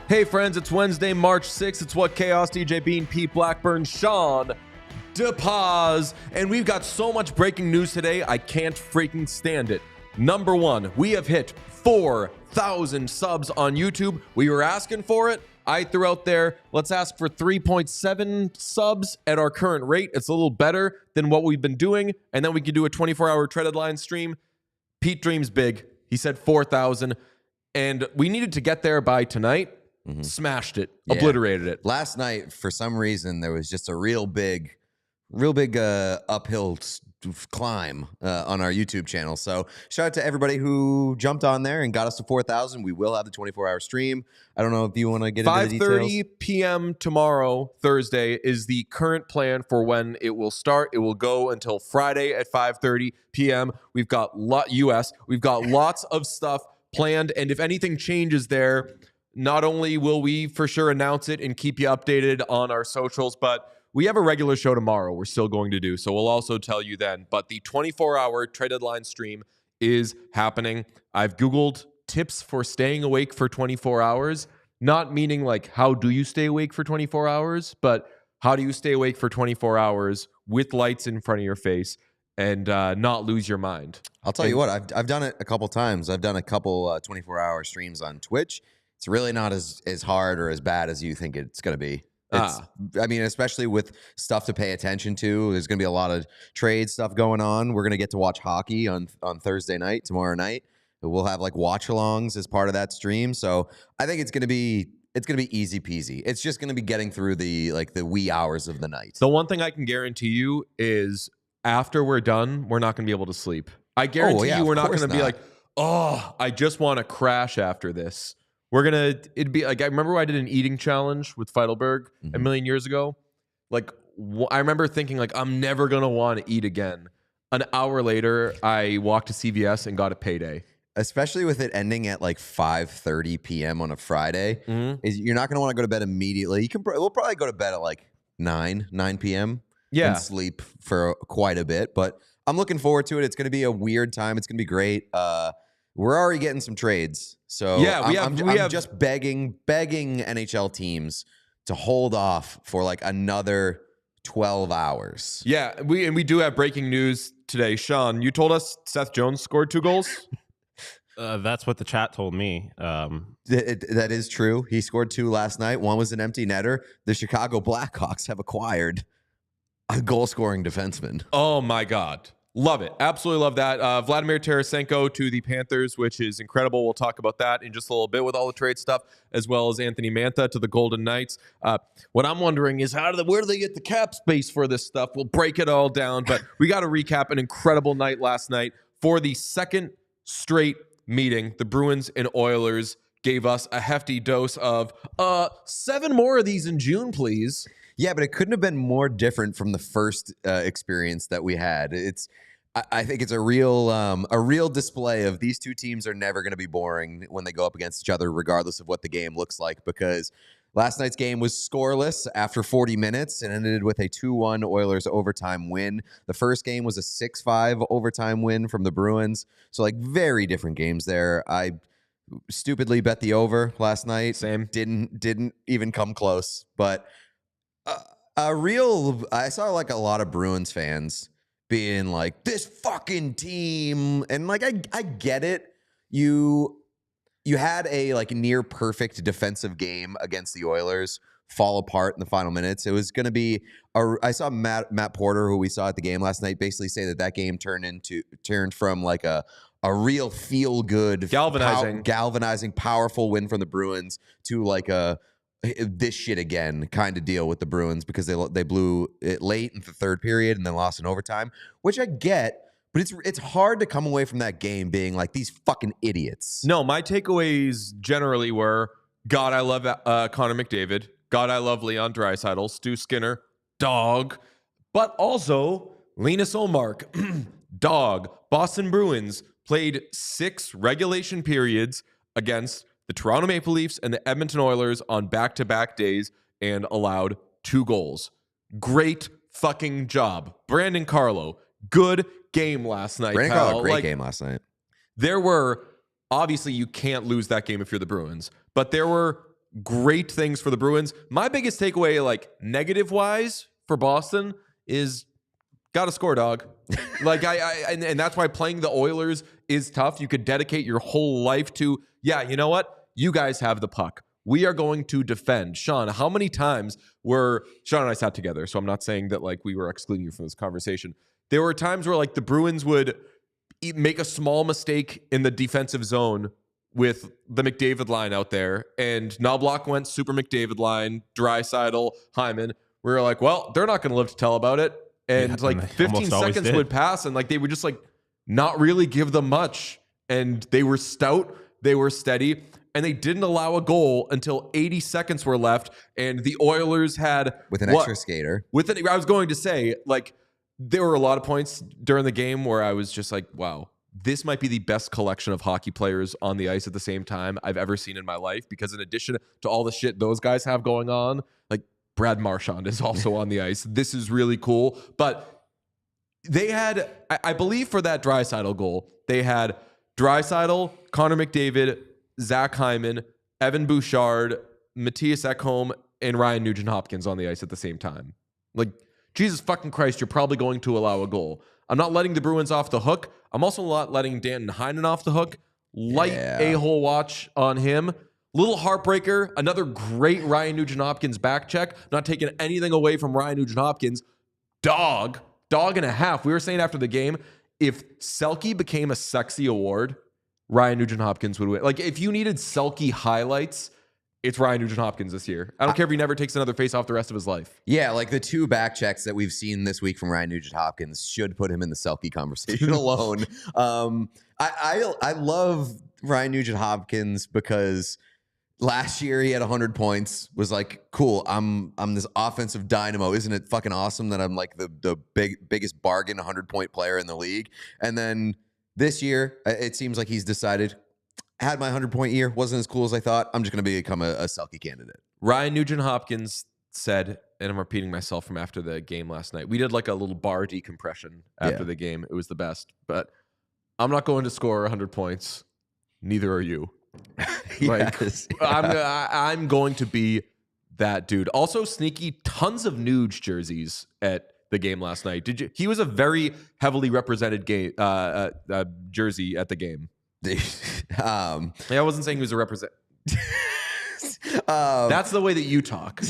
Hey friends, it's Wednesday, March 6th. It's What Chaos, DJ Bean, Pete Blackburn, Sean DePaz, and we've got so much breaking news today, I can't freaking stand it. Number one, we have hit 4,000 subs on YouTube. We were asking for it. I threw out there, let's ask for 3.7 subs at our current rate. It's a little better than what we've been doing, and then we could do a 24-hour Treaded Line stream. Pete dreams big. He said 4,000, and we needed to get there by tonight. Smashed it, obliterated it. Last night, for some reason, there was just a real big uphill climb on our YouTube channel. So shout out to everybody who jumped on there and got us to 4,000. We will have the 24-hour stream. I don't know if you want to get into the details. 5:30 p.m. tomorrow, Thursday, is the current plan for when it will start. It will go until Friday at 5:30 p.m. We've got We've got lots of stuff planned, and if anything changes there, not only will we for sure announce it and keep you updated on our socials, but we have a regular show tomorrow we're still going to do, so we'll also tell you then. But the 24-hour Traded Line stream is happening. I've Googled tips for staying awake for 24 hours, not meaning like how do you stay awake for 24 hours, but how do you stay awake for 24 hours with lights in front of your face and not lose your mind. I'll tell you what, I've done it a couple times. I've done a couple 24-hour streams on Twitch. It's really not as hard or as bad as you think it's going to be. I mean, especially with stuff to pay attention to. There's going to be a lot of trade stuff going on. We're going to get to watch hockey on Thursday night, tomorrow night. We'll have like watch-alongs as part of that stream. So I think it's going to be easy peasy. It's just going to be getting through the wee hours of the night. The one thing I can guarantee you is after we're done, we're not going to be able to sleep. I guarantee you we're not going to be like, oh, I just want to crash after this. It'd be like, I remember I did an eating challenge with Feidelberg a million years ago. Like, I remember thinking like, I'm never going to want to eat again. An hour later, I walked to CVS and got a payday. Especially with it ending at like 5:30 p.m. on a Friday, you're not going to want to go to bed immediately. We'll probably go to bed at like 9 p.m. and sleep for quite a bit. But I'm looking forward to it. It's going to be a weird time. It's going to be great. We're already getting some trades. So yeah, I'm just begging NHL teams to hold off for like another 12 hours. Yeah, we do have breaking news today. Sean, you told us Seth Jones scored 2 goals? That's what the chat told me. That is true. He scored 2 last night. One was an empty netter. The Chicago Blackhawks have acquired a goal-scoring defenseman. Oh, my God. Love it. Absolutely love that. Vladimir Tarasenko to the Panthers, which is incredible. We'll talk about that in just a little bit with all the trade stuff, as well as Anthony Mantha to the Golden Knights. What I'm wondering is where do they get the cap space for this stuff? We'll break it all down, but we got to recap an incredible night last night. For the second straight meeting, the Bruins and Oilers gave us a hefty dose of 7 more of these in June, please. Yeah, but it couldn't have been more different from the first experience that we had. I think it's a real display of these two teams are never going to be boring when they go up against each other, regardless of what the game looks like, because last night's game was scoreless after 40 minutes and ended with a 2-1 Oilers overtime win. The first game was a 6-5 overtime win from the Bruins. So like very different games there. I stupidly bet the over last night. Same. Didn't even come close, but I saw like a lot of Bruins fans being like, this fucking team. And like, I get it. You had a like near perfect defensive game against the Oilers fall apart in the final minutes. It was going to be I saw Matt Porter, who we saw at the game last night, basically say that game turned from like a real feel good, galvanizing, powerful win from the Bruins to like a this shit again kind of deal with the Bruins because they blew it late in the third period and then lost in overtime, which I get, but it's hard to come away from that game being like these fucking idiots. No, my takeaways generally were, God, I love Connor McDavid. God, I love Leon Draisaitl. Stu Skinner, dog. But also, Linus Ullmark, dog. Boston Bruins played 6 regulation periods against the Toronto Maple Leafs and the Edmonton Oilers on back-to-back days and allowed 2 goals. Great fucking job. Brandon Carlo, good game last night. Brandon Carlo, great game last night. There were, obviously you can't lose that game if you're the Bruins, but there were great things for the Bruins. My biggest takeaway, like negative-wise for Boston, is gotta score, dog. Like and that's why playing the Oilers is tough. You could dedicate your whole life to, yeah, you know what? You guys have the puck. We are going to defend. Sean, how many times Sean and I sat together, so I'm not saying that like we were excluding you from this conversation. There were times where like the Bruins would make a small mistake in the defensive zone with the McDavid line out there, and Knobloch went super McDavid line, Draisaitl, Hyman. We were like, well, they're not going to live to tell about it. And Yeah, like and 15 seconds would pass, and like they would just like not really give them much. And they were stout, they were steady, and they didn't allow a goal until 80 seconds were left. And the Oilers had with an extra skater. I was going to say, like, there were a lot of points during the game where I was just like, wow, this might be the best collection of hockey players on the ice at the same time I've ever seen in my life. Because in addition to all the shit those guys have going on, like Brad Marchand is also on the ice. This is really cool. But they had, I believe for that Draisaitl goal, they had Draisaitl, Connor McDavid, Zach Hyman, Evan Bouchard, Matthias Ekholm, and Ryan Nugent-Hopkins on the ice at the same time. Like, Jesus fucking Christ, you're probably going to allow a goal. I'm not letting the Bruins off the hook. I'm also not letting Danton Heinen off the hook. Light a-hole watch on him. Little heartbreaker. Another great Ryan Nugent-Hopkins back check. Not taking anything away from Ryan Nugent-Hopkins. Dog and a half. We were saying after the game, if Selke became a sexy award, Ryan Nugent-Hopkins would win. Like, if you needed Selke highlights, it's Ryan Nugent-Hopkins this year. I don't care if he never takes another face off the rest of his life. Yeah, like the 2 back checks that we've seen this week from Ryan Nugent-Hopkins should put him in the Selke conversation alone. I love Ryan Nugent-Hopkins because last year he had 100 points. Was like, cool. I'm this offensive dynamo. Isn't it fucking awesome that I'm like the biggest bargain 100-point player in the league? And then this year, it seems like he's decided, had my 100-point year, wasn't as cool as I thought. I'm just going to become a Selke candidate. Ryan Nugent-Hopkins said, and I'm repeating myself from after the game last night, we did like a little bar decompression after the game. It was the best. But I'm not going to score 100 points. Neither are you. Yes. I'm going to be that dude. Also, sneaky tons of Nuge jerseys at the game last night. Did you? He was a very heavily represented game jersey at the game. I wasn't saying he was a represent. That's the way that you talk.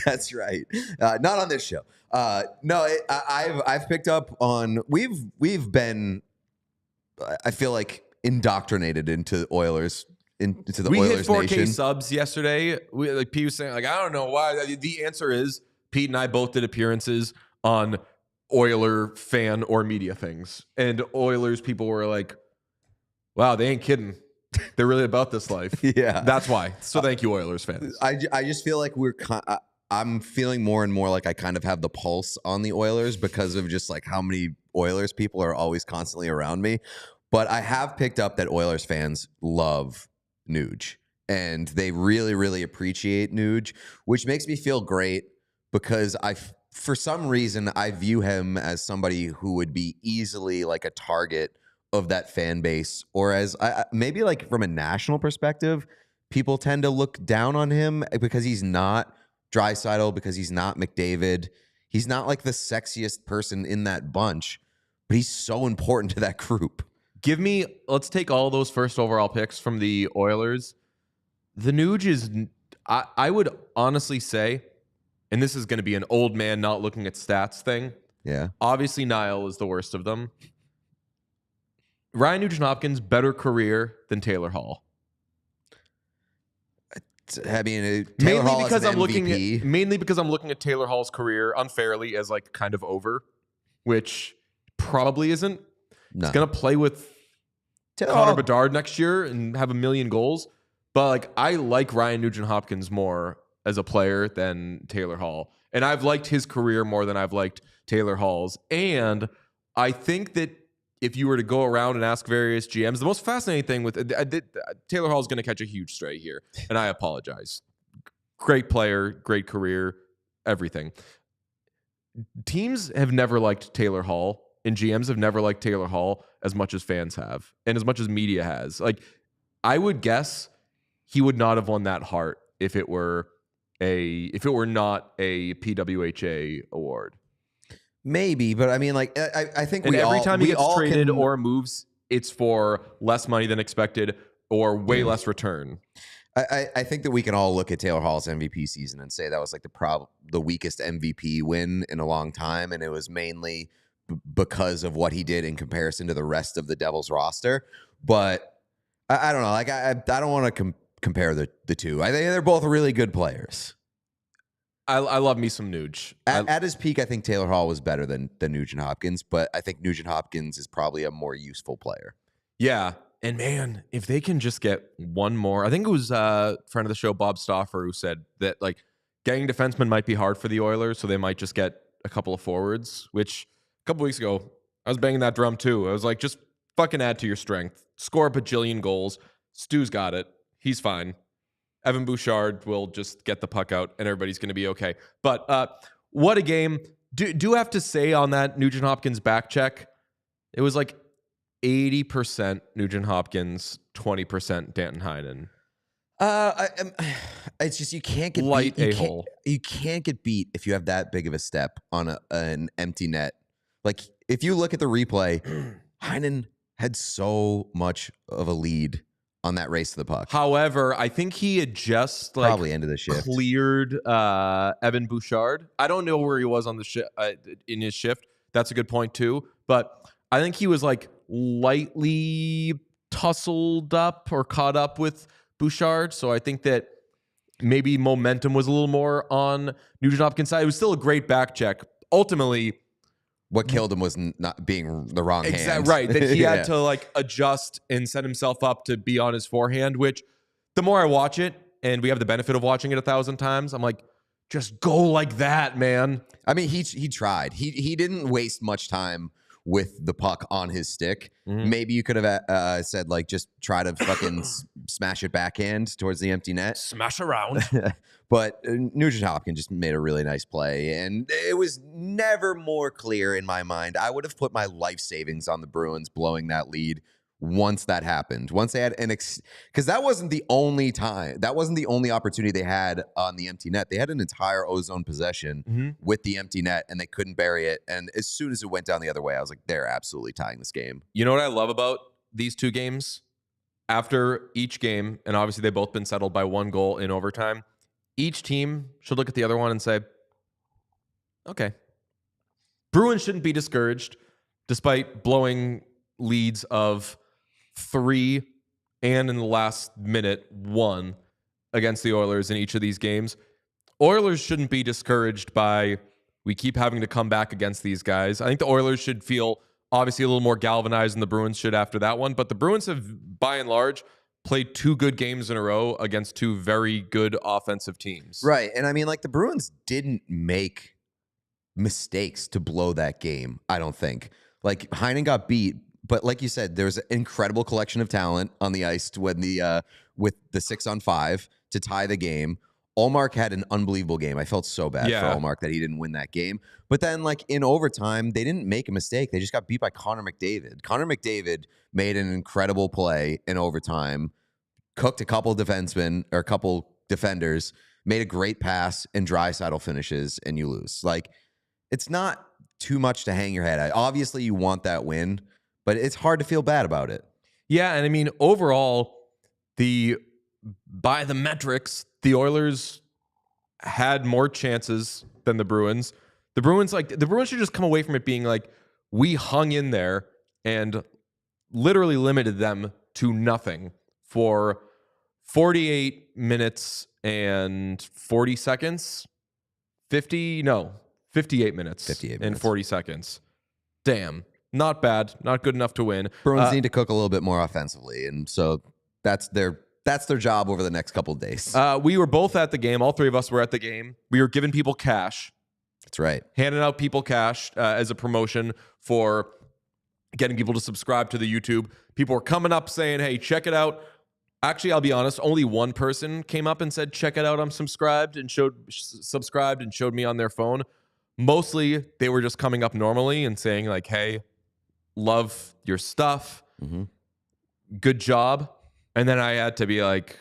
That's right. Not on this show. No, I've picked up on. We've been. I feel like indoctrinated into Oilers. Into the Oilers hit 4K nation. subs yesterday. Pete was saying, like, I don't know why. The answer is Pete and I both did appearances on Oiler fan or media things, and Oilers people were like, wow, they ain't kidding. They're really about this life. Yeah. That's why. So thank you, Oilers fans. I just feel like I'm feeling more and more like I kind of have the pulse on the Oilers because of just like how many Oilers people are always constantly around me. But I have picked up that Oilers fans love Nuge, and they really, really appreciate Nuge, which makes me feel great because for some reason, I view him as somebody who would be easily like a target of that fan base, or as maybe like from a national perspective, people tend to look down on him because he's not Draisaitl, because he's not McDavid. He's not like the sexiest person in that bunch, but he's so important to that group. Let's take all those first overall picks from the Oilers. The Nuge is, I would honestly say, and this is going to be an old man not looking at stats thing. Yeah. Obviously, Niall is the worst of them. Ryan Nugent-Hopkins, better career than Taylor Hall. I mean, Taylor Hall as an MVP. Mainly because I'm looking at Taylor Hall's career unfairly as like kind of over, which probably isn't. No. He's gonna play with Connor Bedard next year and have 1 million goals. But like I like Ryan Nugent-Hopkins more as a player than Taylor Hall. And I've liked his career more than I've liked Taylor Hall's. And I think that if you were to go around and ask various GMs, the most fascinating thing with Taylor Hall is going to catch a huge stray here, and I apologize. Great player, great career, everything. Teams have never liked Taylor Hall, and GMs have never liked Taylor Hall as much as fans have, and as much as media has. Like, I would guess he would not have won that Hart if it were not a PWHA award. Maybe, but I mean, like, I think every time he gets traded or moves, it's for less money than expected or way less return. I think that we can all look at Taylor Hall's MVP season and say that was like the weakest MVP win in a long time, and it was mainly because of what he did in comparison to the rest of the Devils roster. But I don't know, like I don't want to compare the two. I think they're both really good players. I love me some Nuge. At his peak, I think Taylor Hall was better than Nugent-Hopkins, but I think Nugent-Hopkins is probably a more useful player. Yeah. And man, if they can just get one more, I think it was a friend of the show, Bob Stauffer, who said that like getting defensemen might be hard for the Oilers, so they might just get a couple of forwards, which a couple weeks ago, I was banging that drum too. I was like, just fucking add to your strength. Score a bajillion goals. Stu's got it. He's fine. Evan Bouchard will just get the puck out and everybody's going to be okay. But what a game. Do have to say on that Nugent-Hopkins back check, it was like 80% Nugent-Hopkins, 20% Danton Heinen. It's just you can't get light beat. A-hole. You can't get beat if you have that big of a step on an empty net. Like, if you look at the replay, Heinen had so much of a lead on that race to the puck. However, I think he had just like probably end of the shift cleared Evan Bouchard. I don't know where he was on the in his shift. That's a good point too. But I think he was like lightly tussled up or caught up with Bouchard. So I think that maybe momentum was a little more on Nugent-Hopkins' side. It was still a great back check. Ultimately, what killed him was not being the wrong hand. Right. That he had to like adjust and set himself up to be on his forehand, which the more I watch it, and we have the benefit of watching it 1,000 times, I'm like, just go like that, man. I mean, he tried. He didn't waste much time with the puck on his stick. Mm-hmm. Maybe you could have said, like, just try to fucking smash it backhand towards the empty net. Smash around. But Nugent-Hopkins just made a really nice play, and it was never more clear in my mind. I would have put my life savings on the Bruins blowing that lead once that happened. Once they had because that wasn't the only time. That wasn't the only opportunity they had on the empty net. They had an entire ozone possession with the empty net, and they couldn't bury it. And as soon as it went down the other way, I was like, they're absolutely tying this game. You know what I love about these two games? After each game, and obviously they've both been settled by 1 goal in overtime, each team should look at the other one and say, okay, Bruins shouldn't be discouraged despite blowing leads of 3 and in the last minute 1 against the Oilers in each of these games. Oilers shouldn't be discouraged by we keep having to come back against these guys. I think the Oilers should feel obviously a little more galvanized than the Bruins should after that one, but the Bruins have by and large played 2 good games in a row against 2 very good offensive teams. Right. And I mean, like, the Bruins didn't make mistakes to blow that game, I don't think. Like, Heinen got beat, but like you said, there's an incredible collection of talent on the ice when with the 6-on-5 to tie the game. Ullmark had an unbelievable game. I felt so bad for Ullmark that he didn't win that game. But then, like, in overtime, they didn't make a mistake. They just got beat by Connor McDavid. Connor McDavid made an incredible play in overtime, cooked a couple defensemen or a couple defenders, made a great pass, and Draisaitl finishes, and you lose. Like, it's not too much to hang your head at. Obviously, you want that win, but it's hard to feel bad about it. Yeah, and I mean, overall, by the metrics, the Oilers had more chances than the Bruins. The Bruins should just come away from it being like, we hung in there and literally limited them to nothing for 48 minutes and 40 seconds. 58 minutes. 58 and minutes. 40 seconds. Damn. Not bad. Not good enough to win. Bruins need to cook a little bit more offensively, and so that's their job over the next couple of days. We were both at the game. All three of us were at the game. We were giving people cash. That's right. Handing out people cash as a promotion for getting people to subscribe to the YouTube. People were coming up saying, hey, check it out. Actually, I'll be honest, only one person came up and said, check it out, I'm subscribed, and showed me on their phone. Mostly, they were just coming up normally and saying, like, hey, love your stuff. Mm-hmm. Good job. And then I had to be like,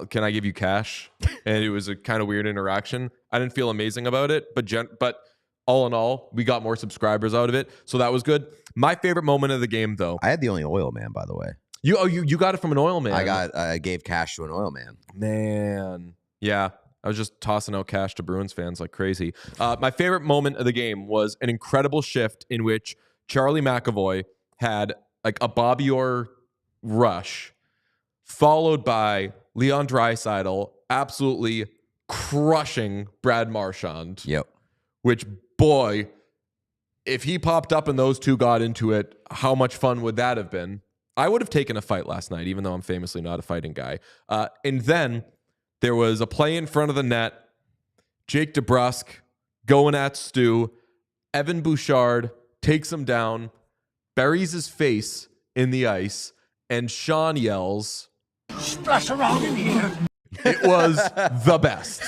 can I give you cash? And it was a kind of weird interaction. I didn't feel amazing about it, but all in all, we got more subscribers out of it. So that was good. My favorite moment of the game, though. I had the only oil man, by the way. You got it from an oil man. I gave cash to an oil man. Man. Yeah. I was just tossing out cash to Bruins fans like crazy. My favorite moment of the game was an incredible shift in which Charlie McAvoy had like a Bobby Orr rush, followed by Leon Draisaitl absolutely crushing Brad Marchand. Yep. Which, boy, if he popped up and those two got into it, how much fun would that have been? I would have taken a fight last night, even though I'm famously not a fighting guy. And then there was a play in front of the net. Jake DeBrusk going at Stu. Evan Bouchard takes him down, buries his face in the ice, and Sean yells, "Splash around in here." It was the best.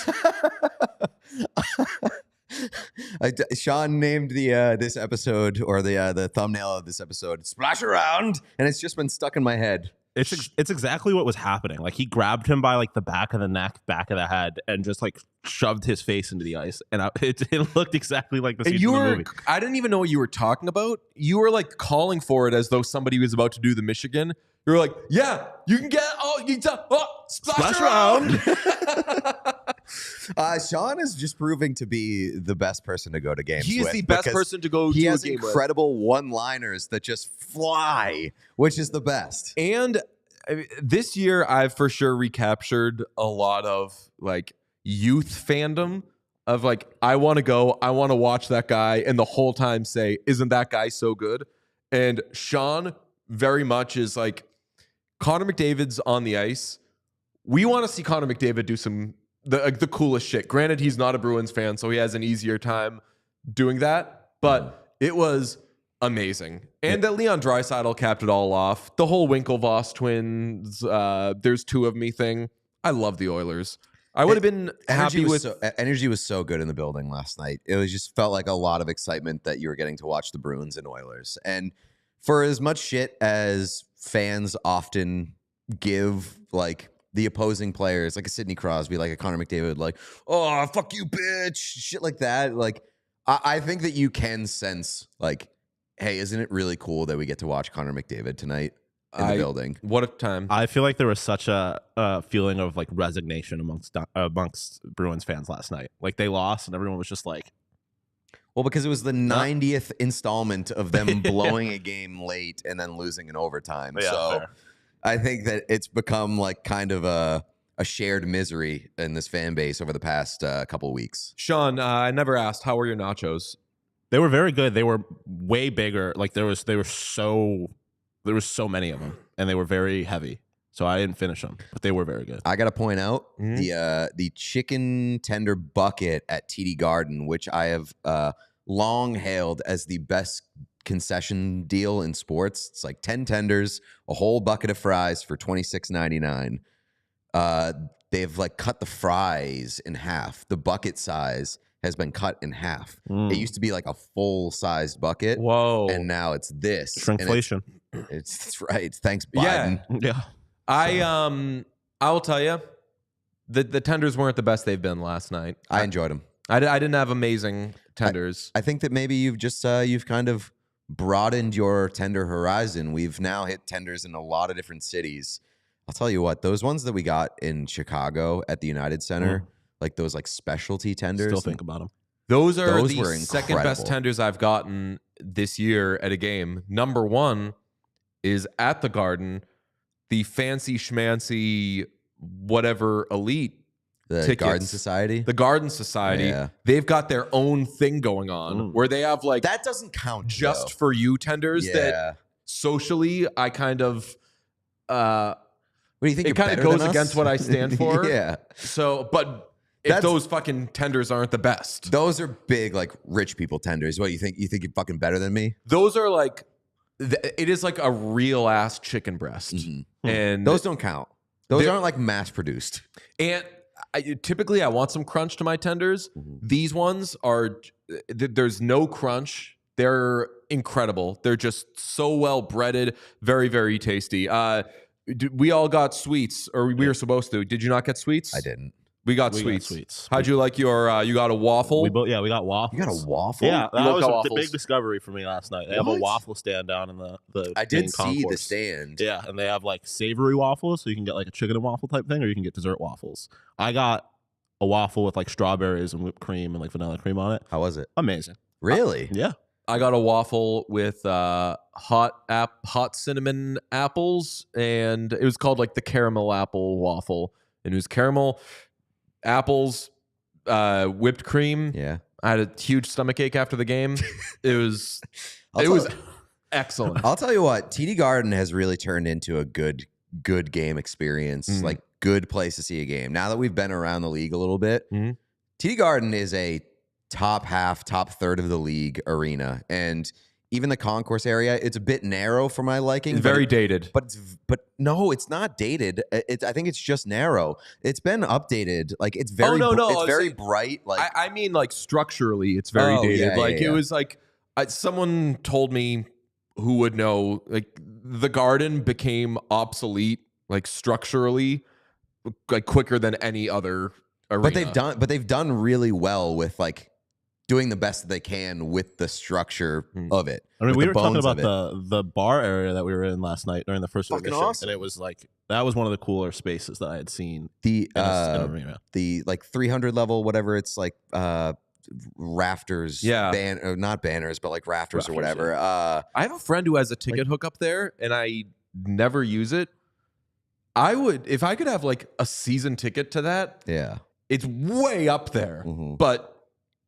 Sean named the this episode, or the thumbnail of this episode, "Splash Around," and it's just been stuck in my head. It's exactly what was happening. Like, he grabbed him by like the back of the neck, back of the head, and just like shoved his face into the ice, and it looked exactly like the scene from the movie. I didn't even know what you were talking about. You were like calling for it as though somebody was about to do the Michigan. You were like, "Yeah, you can get splash around." Sean is just proving to be the best person to go to games. He is the best person to go to a game with. He has incredible one-liners that just fly, which is the best. And this year, I've for sure recaptured a lot of like youth fandom of like, I want to go, I want to watch that guy, and the whole time say, "Isn't that guy so good?" And Sean very much is like, Connor McDavid's on the ice. We want to see Connor McDavid do some the coolest shit. Granted, he's not a Bruins fan, so he has an easier time doing that. But it was amazing. And that Leon Draisaitl capped it all off. The whole Winklevoss twins, there's two of me thing. I love the Oilers. I would have been happy with... Energy was so good in the building last night. It was just felt like a lot of excitement that you were getting to watch the Bruins and Oilers. And for as much shit as fans often give, like, the opposing players, like a Sidney Crosby, like a Connor McDavid, like, "Oh, fuck you, bitch," shit like that. Like, I think that you can sense, like, hey, isn't it really cool that we get to watch Connor McDavid tonight in the building? What a time. I feel like there was such a feeling of like resignation amongst Bruins fans last night. Like, they lost and everyone was just like, well, because it was the 90th installment of them blowing a game late and then losing in overtime. Yeah, so fair. I think that it's become like kind of a shared misery in this fan base over the past couple of weeks. Sean, I never asked, how were your nachos? They were very good. They were way bigger. Like, there were so many of them, and they were very heavy. So I didn't finish them, but they were very good. I got to point out the chicken tender bucket at TD Garden, which I have long hailed as the best concession deal in sports. It's like 10 tenders, a whole bucket of fries for $26.99. They've like cut the fries in half. The bucket size has been cut in half. It used to be like a full-sized bucket. Whoa. And now it's this. Shrinkflation. It's right. Thanks, Biden. Yeah. I will tell you, the tenders weren't the best they've been last night. I enjoyed them. I didn't have amazing tenders. I think that maybe you've just you've kind of broadened your tender horizon. We've now hit tenders in a lot of different cities. I'll tell you what, those ones that we got in Chicago at the United Center, like those like specialty tenders. Still think about them. Those are Those the were second best incredible. tenders I've gotten this year at a game. Number one is at the Garden. the fancy schmancy whatever elite The tickets, Garden Society. the Garden Society, Yeah. they've got their own thing going on where they have like That doesn't count. just though. for you tenders Yeah. that socially I kind of What do you think? it kind of goes against what I stand for. Yeah. So, but if That's- those fucking tenders aren't the best, Those are big, like rich people tenders. What you think? You think you're fucking better than me? those are like it is like a real ass chicken breast, and Those don't count. Those They're- aren't like mass produced. And typically, I want some crunch to my tenders. These ones are there's no crunch. They're incredible. They're just so well breaded, very very tasty. We all got sweets, or we were supposed to. Did you not get sweets? I didn't. We got We sweets. got sweets. How'd you like your? You got a waffle. We got waffles. You got a waffle? Yeah, You that both was got the waffles. big discovery for me last night. They have a What? waffle stand down in the I main did see the concourse. stand. Yeah, and they have like savory waffles, so you can get like a chicken and waffle type thing, or you can get dessert waffles. I got a waffle with like strawberries and whipped cream and like vanilla cream on it. How was it? Amazing. Really? Yeah. I got a waffle with hot cinnamon apples, and it was called like the caramel apple waffle, and it was caramel, apples, whipped cream. Yeah. I had a huge stomachache after the game. It was I'll it tell- was excellent. I'll tell you what, TD Garden has really turned into a good game experience. Like good place to see a game. Now that we've been around the league a little bit, Mhm. TD Garden is a top third of the league arena, and even the concourse area, it's a bit narrow for my liking. It's but very it- dated. But no, it's not dated. I think it's just narrow. It's been updated. Like it's very no, it's very see, bright. Like I mean, like structurally, it's very Oh, dated. yeah, Like yeah, it yeah. was like someone told me who would know. Like the Garden became obsolete, like structurally, like quicker than any other arena. but they've done really well with like doing the best that they can with the structure of it. I mean, with we the were talking bones about of it. the bar area that we were in last night during the first Fucking intermission, awesome. and it was like that was one of the cooler spaces that I had seen the in an arena. the like 300 level, whatever it's like, rafters, Yeah. not banners, but like rafters or Rafters, whatever. I have a friend who has a ticket hookup there, and I never use it. I would, if I could have like a season ticket to that. Yeah, It's way up there, Mhm. but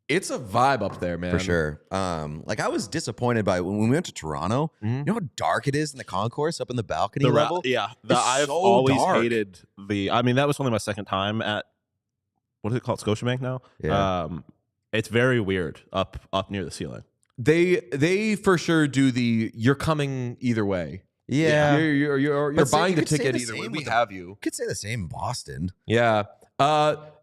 it's a vibe up there, man. for sure. Like I was disappointed by when we went to Toronto. Mhm. You know how dark it is in the concourse up in the balcony The level. It's I've so always dark. hated the. I mean, that was only my second time at what is it called, Scotiabank now. Yeah. It's very weird up near the ceiling. They for sure do the. You're coming either way. Yeah, You're But see, buying you the could say ticket the either way. same We with have you. you could say the same in Boston. Yeah.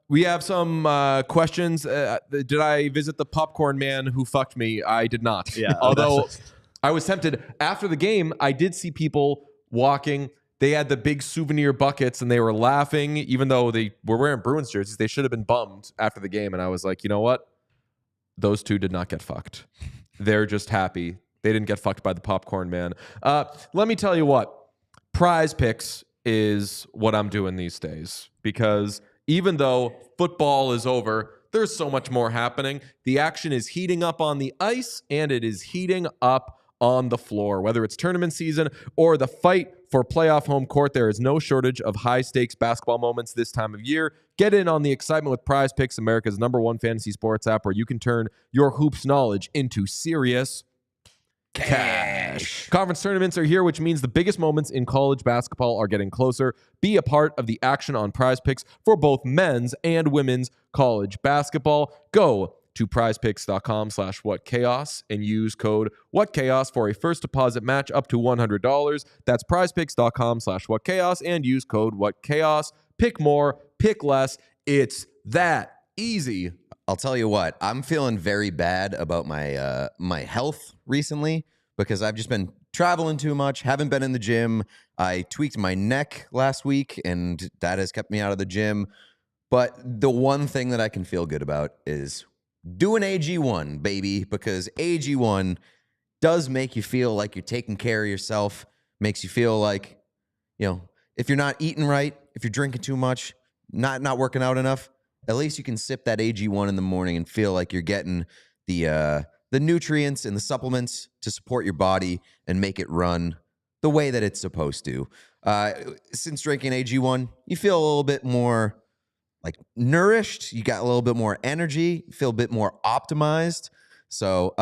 We have some questions. Did I visit the popcorn man who fucked me? I did not. Yeah, Although that's- I was tempted. After the game, I did see people walking. They had the big souvenir buckets and they were laughing, even though they were wearing Bruins jerseys. They should have been bummed after the game. And I was like, you know what? Those two did not get fucked. They're just happy. They didn't get fucked by the popcorn man. Let me tell you what. Prize Picks is what I'm doing these days because even though football is over, there's so much more happening. The action is heating up on the ice and it is heating up on the floor. Whether it's tournament season or the fight for playoff home court, there is no shortage of high-stakes basketball moments this time of year. Get in on the excitement with Prize Picks, America's #1 fantasy sports app, where you can turn your hoops knowledge into serious cash. Conference tournaments are here, which means the biggest moments in college basketball are getting closer. Be a part of the action on Prize Picks for both men's and women's college basketball. Go to prizepicks.com/whatchaos and use code whatchaos for a first deposit match up to $100. That's prizepicks.com/whatchaos and use code whatchaos. Pick more, pick less. It's that easy. I'll tell you what, I'm feeling very bad about my my health recently because I've just been traveling too much, haven't been in the gym. I tweaked my neck last week and that has kept me out of the gym. But the one thing that I can feel good about is doing AG1, baby, because AG1 does make you feel like you're taking care of yourself, makes you feel like, you know, if you're not eating right, if you're drinking too much, not working out enough, at least you can sip that AG1 in the morning and feel like you're getting the nutrients and the supplements to support your body and make it run the way that it's supposed to. Since drinking AG1, you feel a little bit more like nourished. You got a little bit more energy. You feel a bit more optimized. So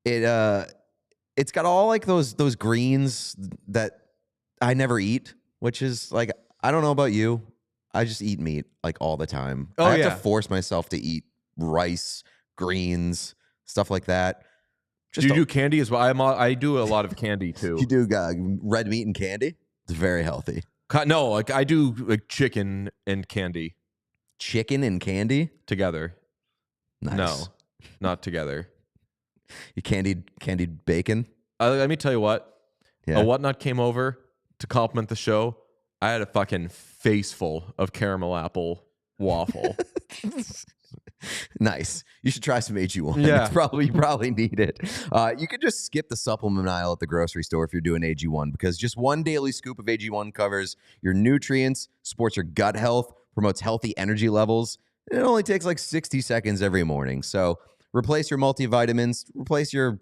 it's got all like those greens that I never eat, which is like, I don't know about you. I just eat meat like all the time. I have to force myself to eat rice, greens, stuff like that. Do you do candy as well? I do a lot of candy too. You do red meat and candy? It's very healthy. No, like I do like chicken and candy. Chicken and candy? Together. Nice. No, not together. You candied bacon? Let me tell you what. Yeah. A Whatnot came over to compliment the show. I had a fucking face full of caramel apple waffle. Nice. You should try some AG1. Yeah. You probably need it. You could just skip the supplement aisle at the grocery store if you're doing AG1, because just one daily scoop of AG1 covers your nutrients, supports your gut health, promotes healthy energy levels. And it only takes like 60 seconds every morning. So replace your multivitamins, replace your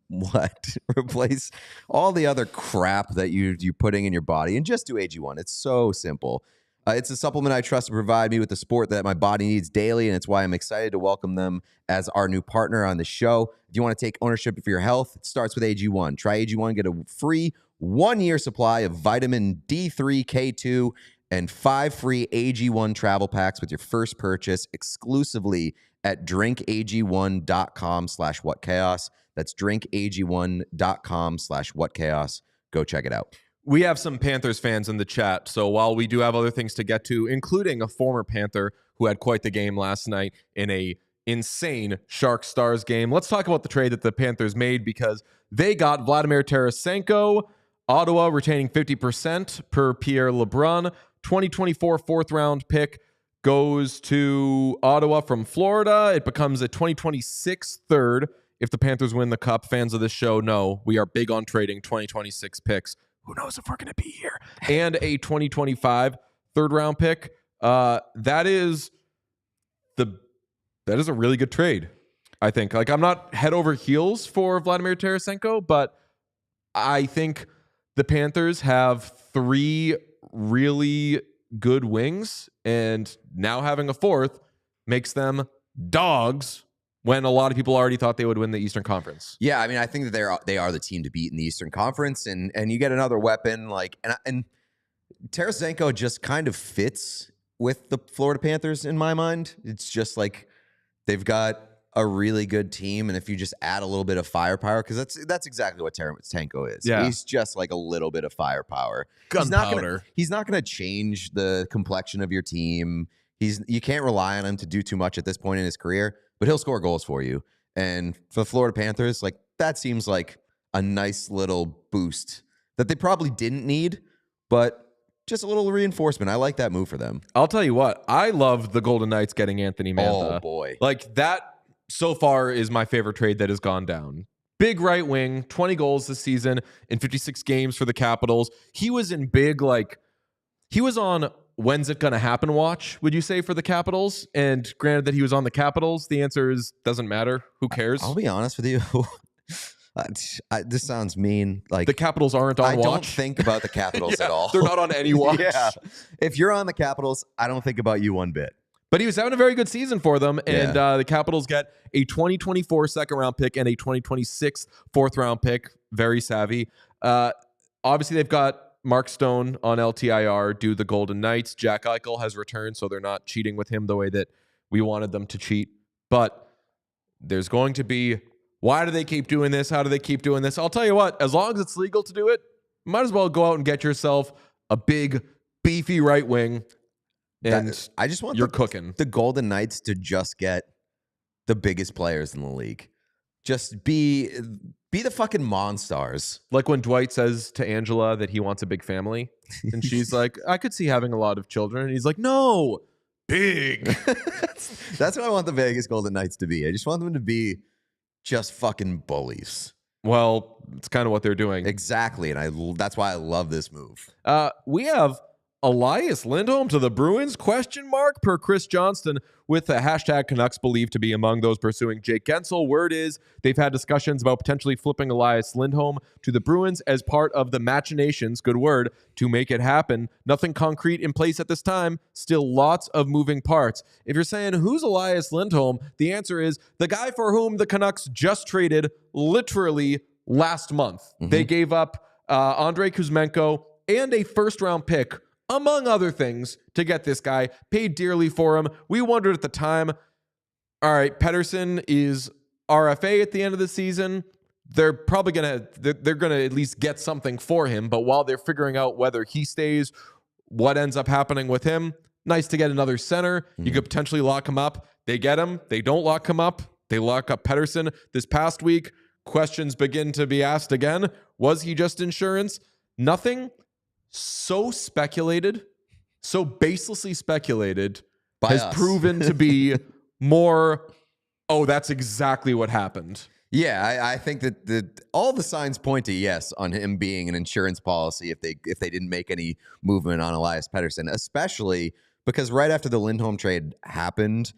what? Replace all the other crap that you're putting in your body and just do AG1. It's so simple. It's a supplement I trust to provide me with the support that my body needs daily, and it's why I'm excited to welcome them as our new partner on the show. If you want to take ownership for your health, it starts with AG1. Try AG1, get a free 1-year supply of vitamin D3, K2, and 5 free AG1 travel packs with your first purchase exclusively at drinkag1.com/whatchaos. That's drinkag1.com/whatchaos. Go check it out. We have some Panthers fans in the chat, so while we do have other things to get to, including a former Panther who had quite the game last night in a insane Sharks Stars game, let's talk about the trade that the Panthers made, because they got Vladimir Tarasenko, Ottawa retaining 50% per Pierre LeBrun, 2024 4th-round pick goes to Ottawa from Florida. It becomes a 2026 third if the Panthers win the Cup. Fans of this show know we are big on trading 2026 picks. Who knows if we're going to be here? And a 2025 third-round pick. That is a really good trade, I think. Like, I'm not head over heels for Vladimir Tarasenko, but I think the Panthers have 3 really good wings, and now having a 4th makes them dogs when a lot of people already thought they would win the Eastern Conference. Yeah, I mean, I think that they are the team to beat in the Eastern Conference, and you get another weapon and Tarasenko just kind of fits with the Florida Panthers in my mind. It's just like they've got a really good team, and if you just add a little bit of firepower, because that's exactly what Tarasenko is. Yeah. He's just like a little bit of firepower. Gunpowder. He's not gonna change the complexion of your team. You can't rely on him to do too much at this point in his career, but he'll score goals for you. And for the Florida Panthers, like, that seems like a nice little boost that they probably didn't need, but just a little reinforcement. I like that move for them. I'll tell you what, I love the Golden Knights getting Anthony Mantha. Oh, boy. Like, that so far is my favorite trade that has gone down. Big right wing, 20 goals this season in 56 games for the Capitals. He was in he was on When's It Gonna Happen watch, would you say, for the Capitals? And granted that he was on the Capitals, the answer is doesn't matter. Who cares? I'll be honest with you. This sounds mean. Like, the Capitals aren't on watch. I don't think about the Capitals at all. They're not on any watch. Yeah. If you're on the Capitals, I don't think about you one bit. But he was having a very good season for them, and the Capitals get a 2024 second-round pick and a 2026 4th-round pick. Very savvy. Obviously, they've got Mark Stone on LTIR, do the Golden Knights. Jack Eichel has returned, so they're not cheating with him the way that we wanted them to cheat. But there's going to be, why do they keep doing this? How do they keep doing this? I'll tell you what, as long as it's legal to do it, might as well go out and get yourself a big, beefy right wing. And I just want cooking. The Golden Knights to just get the biggest players in the league. Just be the fucking Monstars. Like when Dwight says to Angela that he wants a big family, and she's like, I could see having a lot of children. And he's like, no, big. That's what I want the Vegas Golden Knights to be. I just want them to be just fucking bullies. Well, it's kind of what they're doing. Exactly, and that's why I love this move. We have Elias Lindholm to the Bruins? ? Per Chris Johnston with the hashtag Canucks believed to be among those pursuing Jake Gensel. Word is they've had discussions about potentially flipping Elias Lindholm to the Bruins as part of the machinations, good word, to make it happen. Nothing concrete in place at this time. Still lots of moving parts. If you're saying, who's Elias Lindholm? The answer is the guy for whom the Canucks just traded literally last month. Mm-hmm. They gave up Andrei Kuzmenko and a first-round pick, among other things, to get this guy, paid dearly for him. We wondered at the time, all right, Pettersson is RFA at the end of the season. They're probably they're gonna at least get something for him. But while they're figuring out whether he stays, what ends up happening with him, nice to get another center. Mm-hmm. You could potentially lock him up. They get him. They don't lock him up. They lock up Pettersson. This past week, questions begin to be asked again. Was he just insurance? Nothing. So speculated, so baselessly speculated, has proven to be more, oh, that's exactly what happened. Yeah, I think that all the signs point to yes on him being an insurance policy if they didn't make any movement on Elias Pettersson, especially because right after the Lindholm trade happened,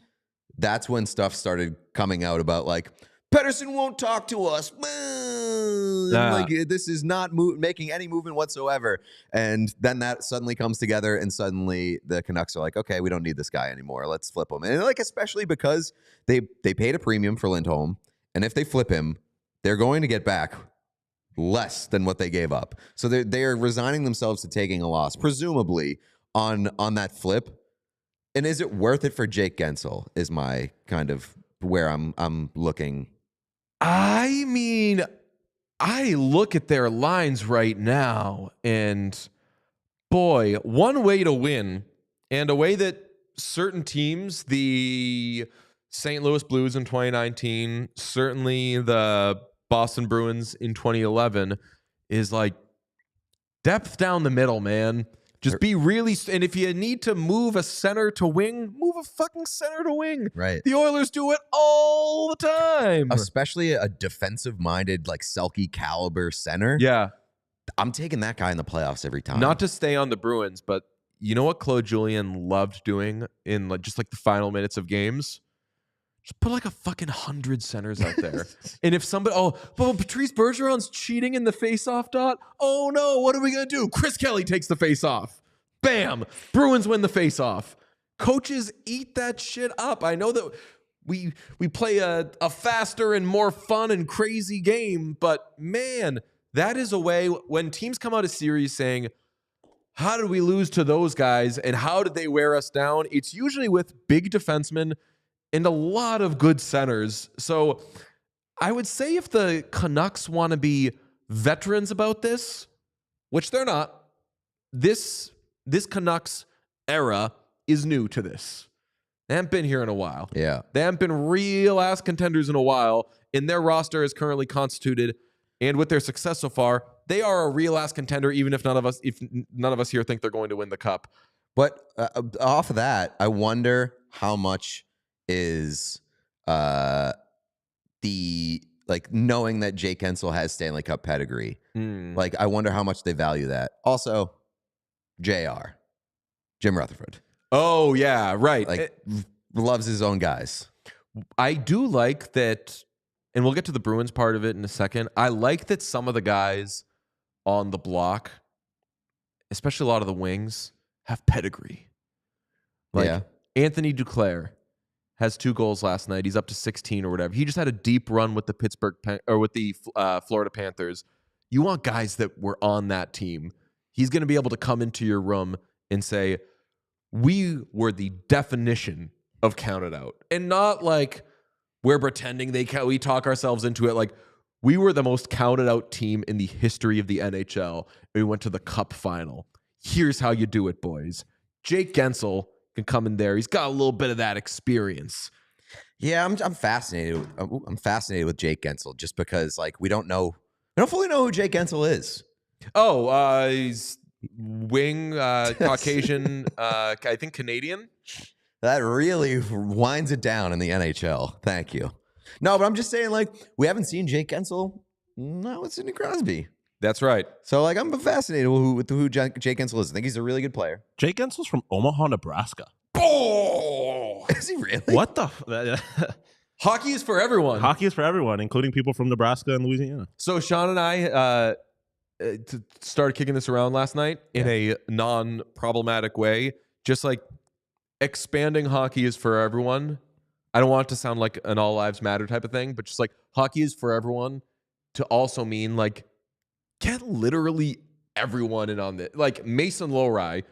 that's when stuff started coming out about like, Pettersson won't talk to us. Like this is not making any movement whatsoever. And then that suddenly comes together, and suddenly the Canucks are like, okay, we don't need this guy anymore. Let's flip him. And like especially because they paid a premium for Lindholm, and if they flip him, they're going to get back less than what they gave up. So they are resigning themselves to taking a loss, presumably on that flip. And is it worth it for Jake Gensel? Is my kind of where I'm looking. I mean, I look at their lines right now, and boy, one way to win, and a way that certain teams, the St. Louis Blues in 2019, certainly the Boston Bruins in 2011, is like depth down the middle, man. Just be really, and if you need to move a center to wing, move a fucking center to wing. Right. The Oilers do it all the time. Especially a defensive-minded, like Selke caliber center. Yeah. I'm taking that guy in the playoffs every time. Not to stay on the Bruins, but you know what Claude Julien loved doing in just the final minutes of games? Just put like a fucking 100 centers out there. And if somebody, Patrice Bergeron's cheating in the face-off dot. Oh no, what are we going to do? Chris Kelly takes the face-off. Bam! Bruins win the face-off. Coaches eat that shit up. I know that we play a faster and more fun and crazy game, but man, that is a way when teams come out of series saying, how did we lose to those guys and how did they wear us down? It's usually with big defensemen and a lot of good centers. So I would say if the Canucks want to be veterans about this, which they're not, this Canucks era is new to this. They haven't been here in a while. Yeah. They haven't been real ass contenders in a while, and their roster is currently constituted. And with their success so far, they are a real ass contender, even if none of us here think they're going to win the cup. But off of that, I wonder how much is the knowing that Jake Gensel has Stanley Cup pedigree. Like, I wonder how much they value that. Also, Jim Rutherford. Oh yeah, right. Like, loves his own guys. I do like that, and we'll get to the Bruins part of it in a second. I like that some of the guys on the block, especially a lot of the wings, have pedigree. Like Anthony Duclair has 2 goals last night. He's up to 16 or whatever. He just had a deep run with the Florida Panthers. You want guys that were on that team. He's going to be able to come into your room and say, we were the definition of counted out. And not like we're pretending we talk ourselves into it. Like, we were the most counted out team in the history of the NHL. We went to the Cup final. Here's how you do it, boys. Jake Gensel can come in there. He's got a little bit of that experience. Yeah, I'm fascinated. I'm fascinated with Jake Gensel just because we don't fully know who Jake Gensel is. Oh, he's wing, Caucasian, I think Canadian. That really winds it down in the NHL. Thank you. No, but I'm just saying, we haven't seen Jake Gensel. No, it's Sidney Crosby. That's right. So, like, I'm fascinated with who Jake Guentzel is. I think he's a really good player. Jake Gensel's from Omaha, Nebraska. Oh, Is he really? What the? hockey is for everyone. Hockey is for everyone, including people from Nebraska and Louisiana. So Sean and I started kicking this around last night in a non-problematic way, just like expanding hockey is for everyone. I don't want it to sound like an all lives matter type of thing, but just like hockey is for everyone to also mean like get literally everyone in on this. Like Mason Lowry,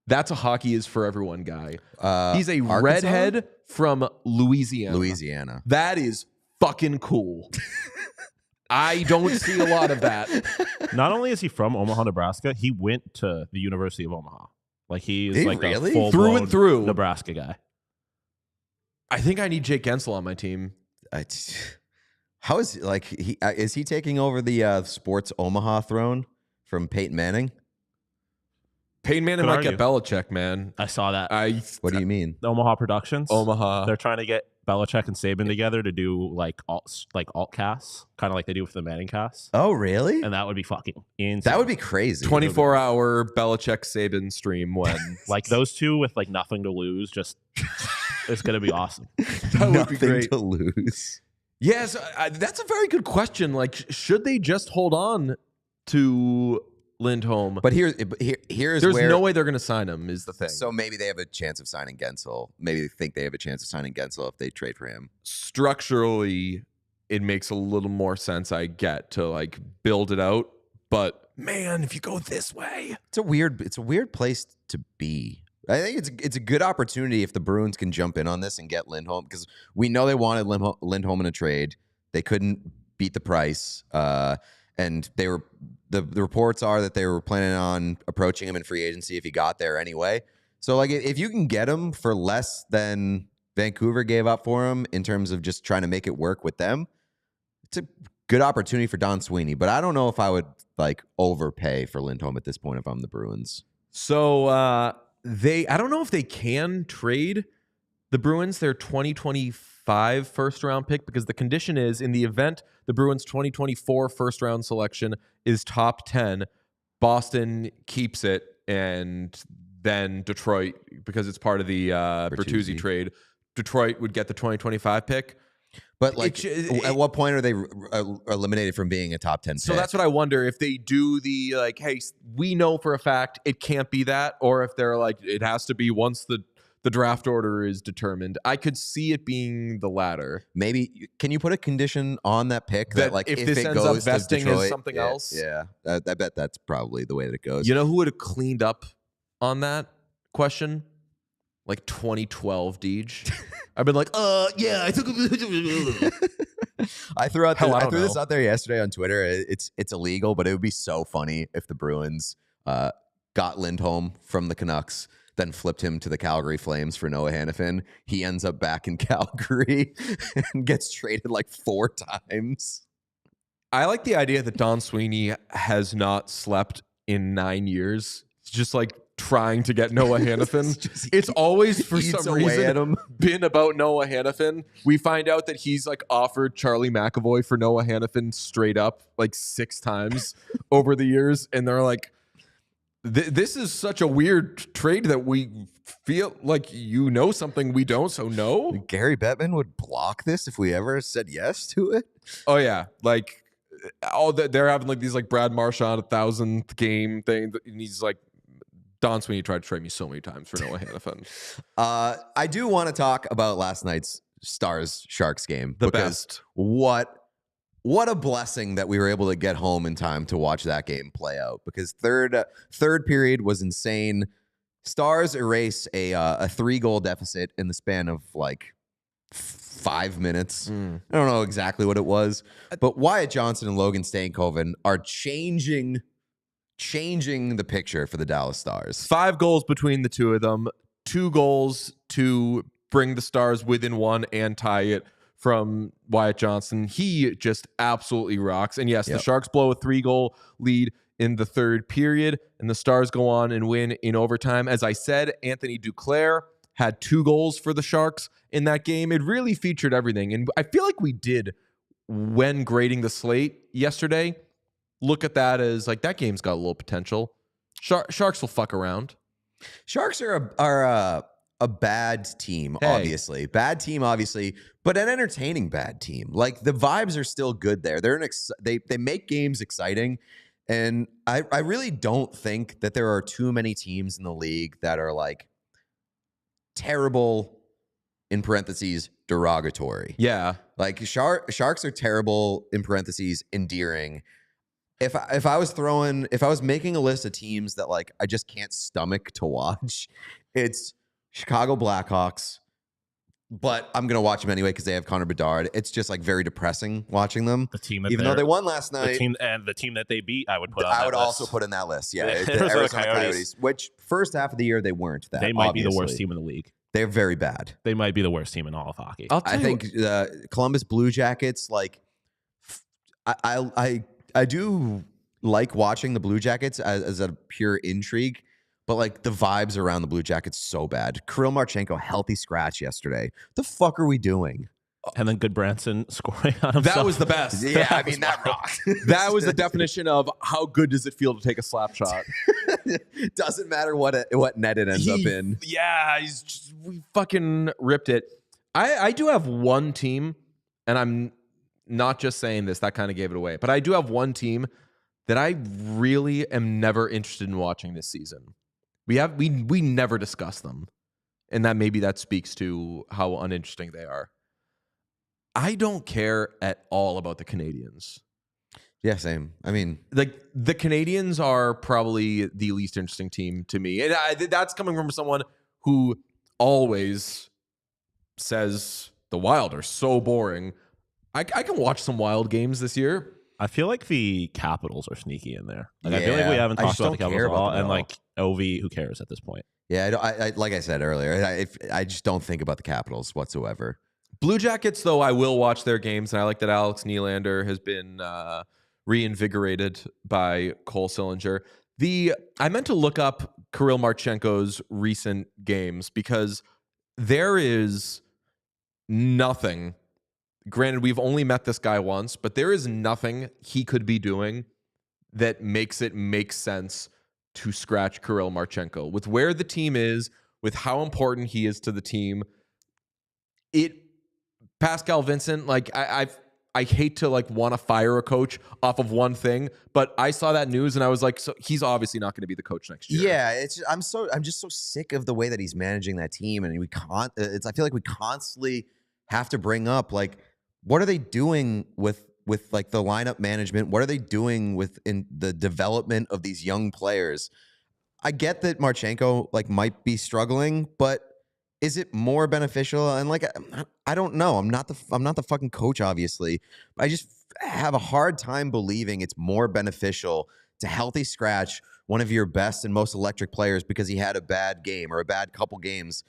that's a hockey is for everyone guy. He's a Arkansas? redhead from Louisiana. Louisiana. That is fucking cool. I don't see a lot of that. Not only is he from Omaha, Nebraska, he went to the University of Omaha. Like he's Did he like really? a full Through and through. Nebraska guy. I think I need Jake Guentzel on my team. How is is he taking over the Sports Omaha throne from Peyton Manning? Peyton Manning might get Belichick, man. I saw that. What do you mean? The Omaha Productions. Omaha. They're trying to get Belichick and Saban together to do like alt casts, kind of like they do with the Manning cast. Oh, really? And that would be fucking insane. That would be crazy. 24-hour Belichick Saban stream when like those two with like nothing to lose. Just it's gonna be awesome. That would be great to lose. Yes, that's a very good question. Like, should they just hold on to Lindholm? But here's there's where, no way they're going to sign him. Is the thing. So maybe they have a chance of signing Guentzel. Maybe they think they have a chance of signing Guentzel if they trade for him. Structurally, it makes a little more sense. I get to like build it out, but man, if you go this way, it's a weird place to be. I think it's a good opportunity if the Bruins can jump in on this and get Lindholm, because we know they wanted Lindholm in a trade. They couldn't beat the price, and they were the reports are that they were planning on approaching him in free agency if he got there anyway. So like if you can get him for less than Vancouver gave up for him in terms of just trying to make it work with them, it's a good opportunity for Don Sweeney. But I don't know if I would like overpay for Lindholm at this point if I'm the Bruins. So I don't know if they can trade the Bruins their 2025 first round pick, because the condition is in the event the Bruins 2024 first round selection is top 10, Boston keeps it, and then Detroit, because it's part of the Bertuzzi trade, Detroit would get the 2025 pick. But like, at what point are they eliminated from being a top 10 pick? So that's what I wonder, if they do the like, hey, we know for a fact it can't be that, or if they're like, it has to be once the draft order is determined. I could see it being the latter. Maybe can you put a condition on that pick that like if it this ends goes up vesting to Detroit, as something else? Yeah, I bet that's probably the way that it goes. You know who would have cleaned up on that question? Like 2012 Deej. I've been like, yeah, I took I threw this out there yesterday on Twitter. It's illegal, but it would be so funny if the Bruins got Lindholm from the Canucks, then flipped him to the Calgary Flames for Noah Hannafin. He ends up back in Calgary and gets traded like 4 times. I like the idea that Don Sweeney has not slept in 9 years. It's just like trying to get Noah Hannafin. It's always for some reason been about Noah Hannafin. We find out that he's like offered Charlie McAvoy for Noah Hannafin straight up like 6 times over the years, and they're like, this is such a weird trade that we feel like something we don't, so no. Gary Bettman would block this if we ever said yes to it. Oh yeah, like they're having like these like Brad Marchand 1,000th game thing, and he's like, Don Sweeney tried to trade me so many times for Noah Hannafin. I do want to talk about last night's Stars-Sharks game. The best. What a blessing that we were able to get home in time to watch that game play out, because third period was insane. Stars erase a 3-goal deficit in the span of like 5 minutes. I don't know exactly what it was, but Wyatt Johnson and Logan Stankoven are changing the picture for the Dallas Stars. 5 goals between the two of them, 2 goals to bring the Stars within 1 and tie it from Wyatt Johnson. He just absolutely rocks. And yes, the Sharks blow a 3-goal lead in the third period, and the Stars go on and win in overtime. As I said, Anthony Duclair had 2 goals for the Sharks in that game. It really featured everything. And I feel like we did, when grading the slate yesterday, look at that as like that game's got a little potential. Sharks will fuck around. Sharks are a bad team, Hey. obviously. Bad team, obviously, but an entertaining bad team. Like the vibes are still good there. They make games exciting. And I really don't think that there are too many teams in the league that are like terrible, in parentheses, derogatory. Yeah. Like Sharks are terrible, in parentheses, endearing. If I was making a list of teams that like I just can't stomach to watch, it's Chicago Blackhawks. But I'm gonna watch them anyway because they have Connor Bedard. It's just like very depressing watching them. The team that even though they won last night, the team that they beat, I would put. I would also put in that list. Yeah, the Arizona Arizona Coyotes. Coyotes, which first half of the year they weren't that. They might obviously. be the worst team in the league. They're very bad. They might be the worst team in all of hockey. I think Columbus Blue Jackets. Like, I do like watching the Blue Jackets as a pure intrigue. But, like, the vibes around the Blue Jackets so bad. Kirill Marchenko, healthy scratch yesterday. The fuck are we doing? And then Goodbranson scoring on himself. That was the best. Yeah, I mean, that rocked. That was the definition of how good does it feel to take a slap shot. Doesn't matter what net it ends up in. Yeah, we fucking ripped it. I do have one team, and I'm not just saying this, that kind of gave it away, but I do have one team that I really am never interested in watching this season. We never discuss them. And that speaks to how uninteresting they are. I don't care at all about the Canadians. Yeah, same. I mean, like the Canadians are probably the least interesting team to me. And that's coming from someone who always says the Wild are so boring. I can watch some Wild games this year. I feel like the Capitals are sneaky in there. Like, I feel like we haven't talked about the Capitals at all. And like OV, who cares at this point? Yeah, I like I said earlier, I just don't think about the Capitals whatsoever. Blue Jackets, though, I will watch their games, and I like that Alex Nylander has been reinvigorated by Cole Sillinger. I meant to look up Kirill Marchenko's recent games because there is nothing. Granted, we've only met this guy once, but there is nothing he could be doing that makes it make sense to scratch Kirill Marchenko. With where the team is, with how important he is to the team, Pascal Vincent, like I hate to like want to fire a coach off of one thing, but I saw that news and I was like, so he's obviously not going to be the coach next year. Yeah, I'm just so sick of the way that he's managing that team, and I feel like we constantly have to bring up like, what are they doing with like the lineup management? What are they doing in the development of these young players? I get that Marchenko like might be struggling, but is it more beneficial? And like, I don't know. I'm not the fucking coach, obviously. I just have a hard time believing it's more beneficial to healthy scratch one of your best and most electric players because he had a bad game or a bad couple games.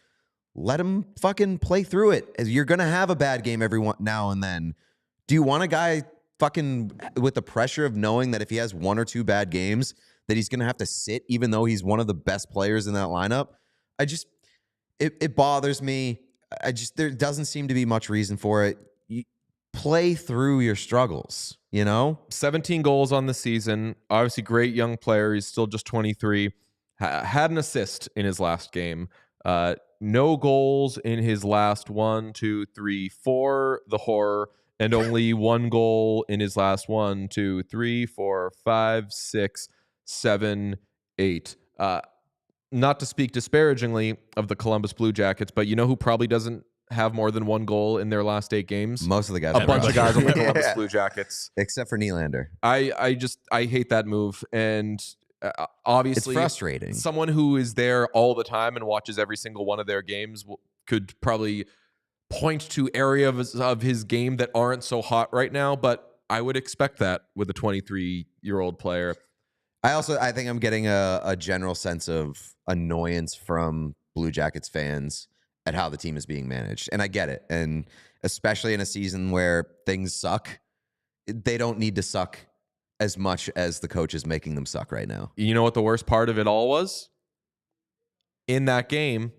Let him fucking play through it. You're going to have a bad game every now and then. Do you want a guy fucking with the pressure of knowing that if he has one or two bad games, that he's going to have to sit even though he's one of the best players in that lineup? It bothers me. There doesn't seem to be much reason for it. You play through your struggles, you know? 17 goals on the season. Obviously, great young player. He's still just 23. Had an assist in his last game. No goals in his last 1, 2, 3, 4, the horror, and only one goal in his last 1, 2, 3, 4, 5, 6, 7, 8. Not to speak disparagingly of the Columbus Blue Jackets, but you know who probably doesn't have more than one goal in their last 8 games? Most of the guys. A bunch of guys on the Columbus Blue Jackets. Except for Nylander. I hate that move. And obviously, it's frustrating. Someone who is there all the time and watches every single one of their games could probably point to areas of his game that aren't so hot right now, but I would expect that with a 23-year-old player. I think I'm getting a general sense of annoyance from Blue Jackets fans at how the team is being managed. And I get it. And especially in a season where things suck, they don't need to suck as much as the coach is making them suck right now. You know what the worst part of it all was? In that game,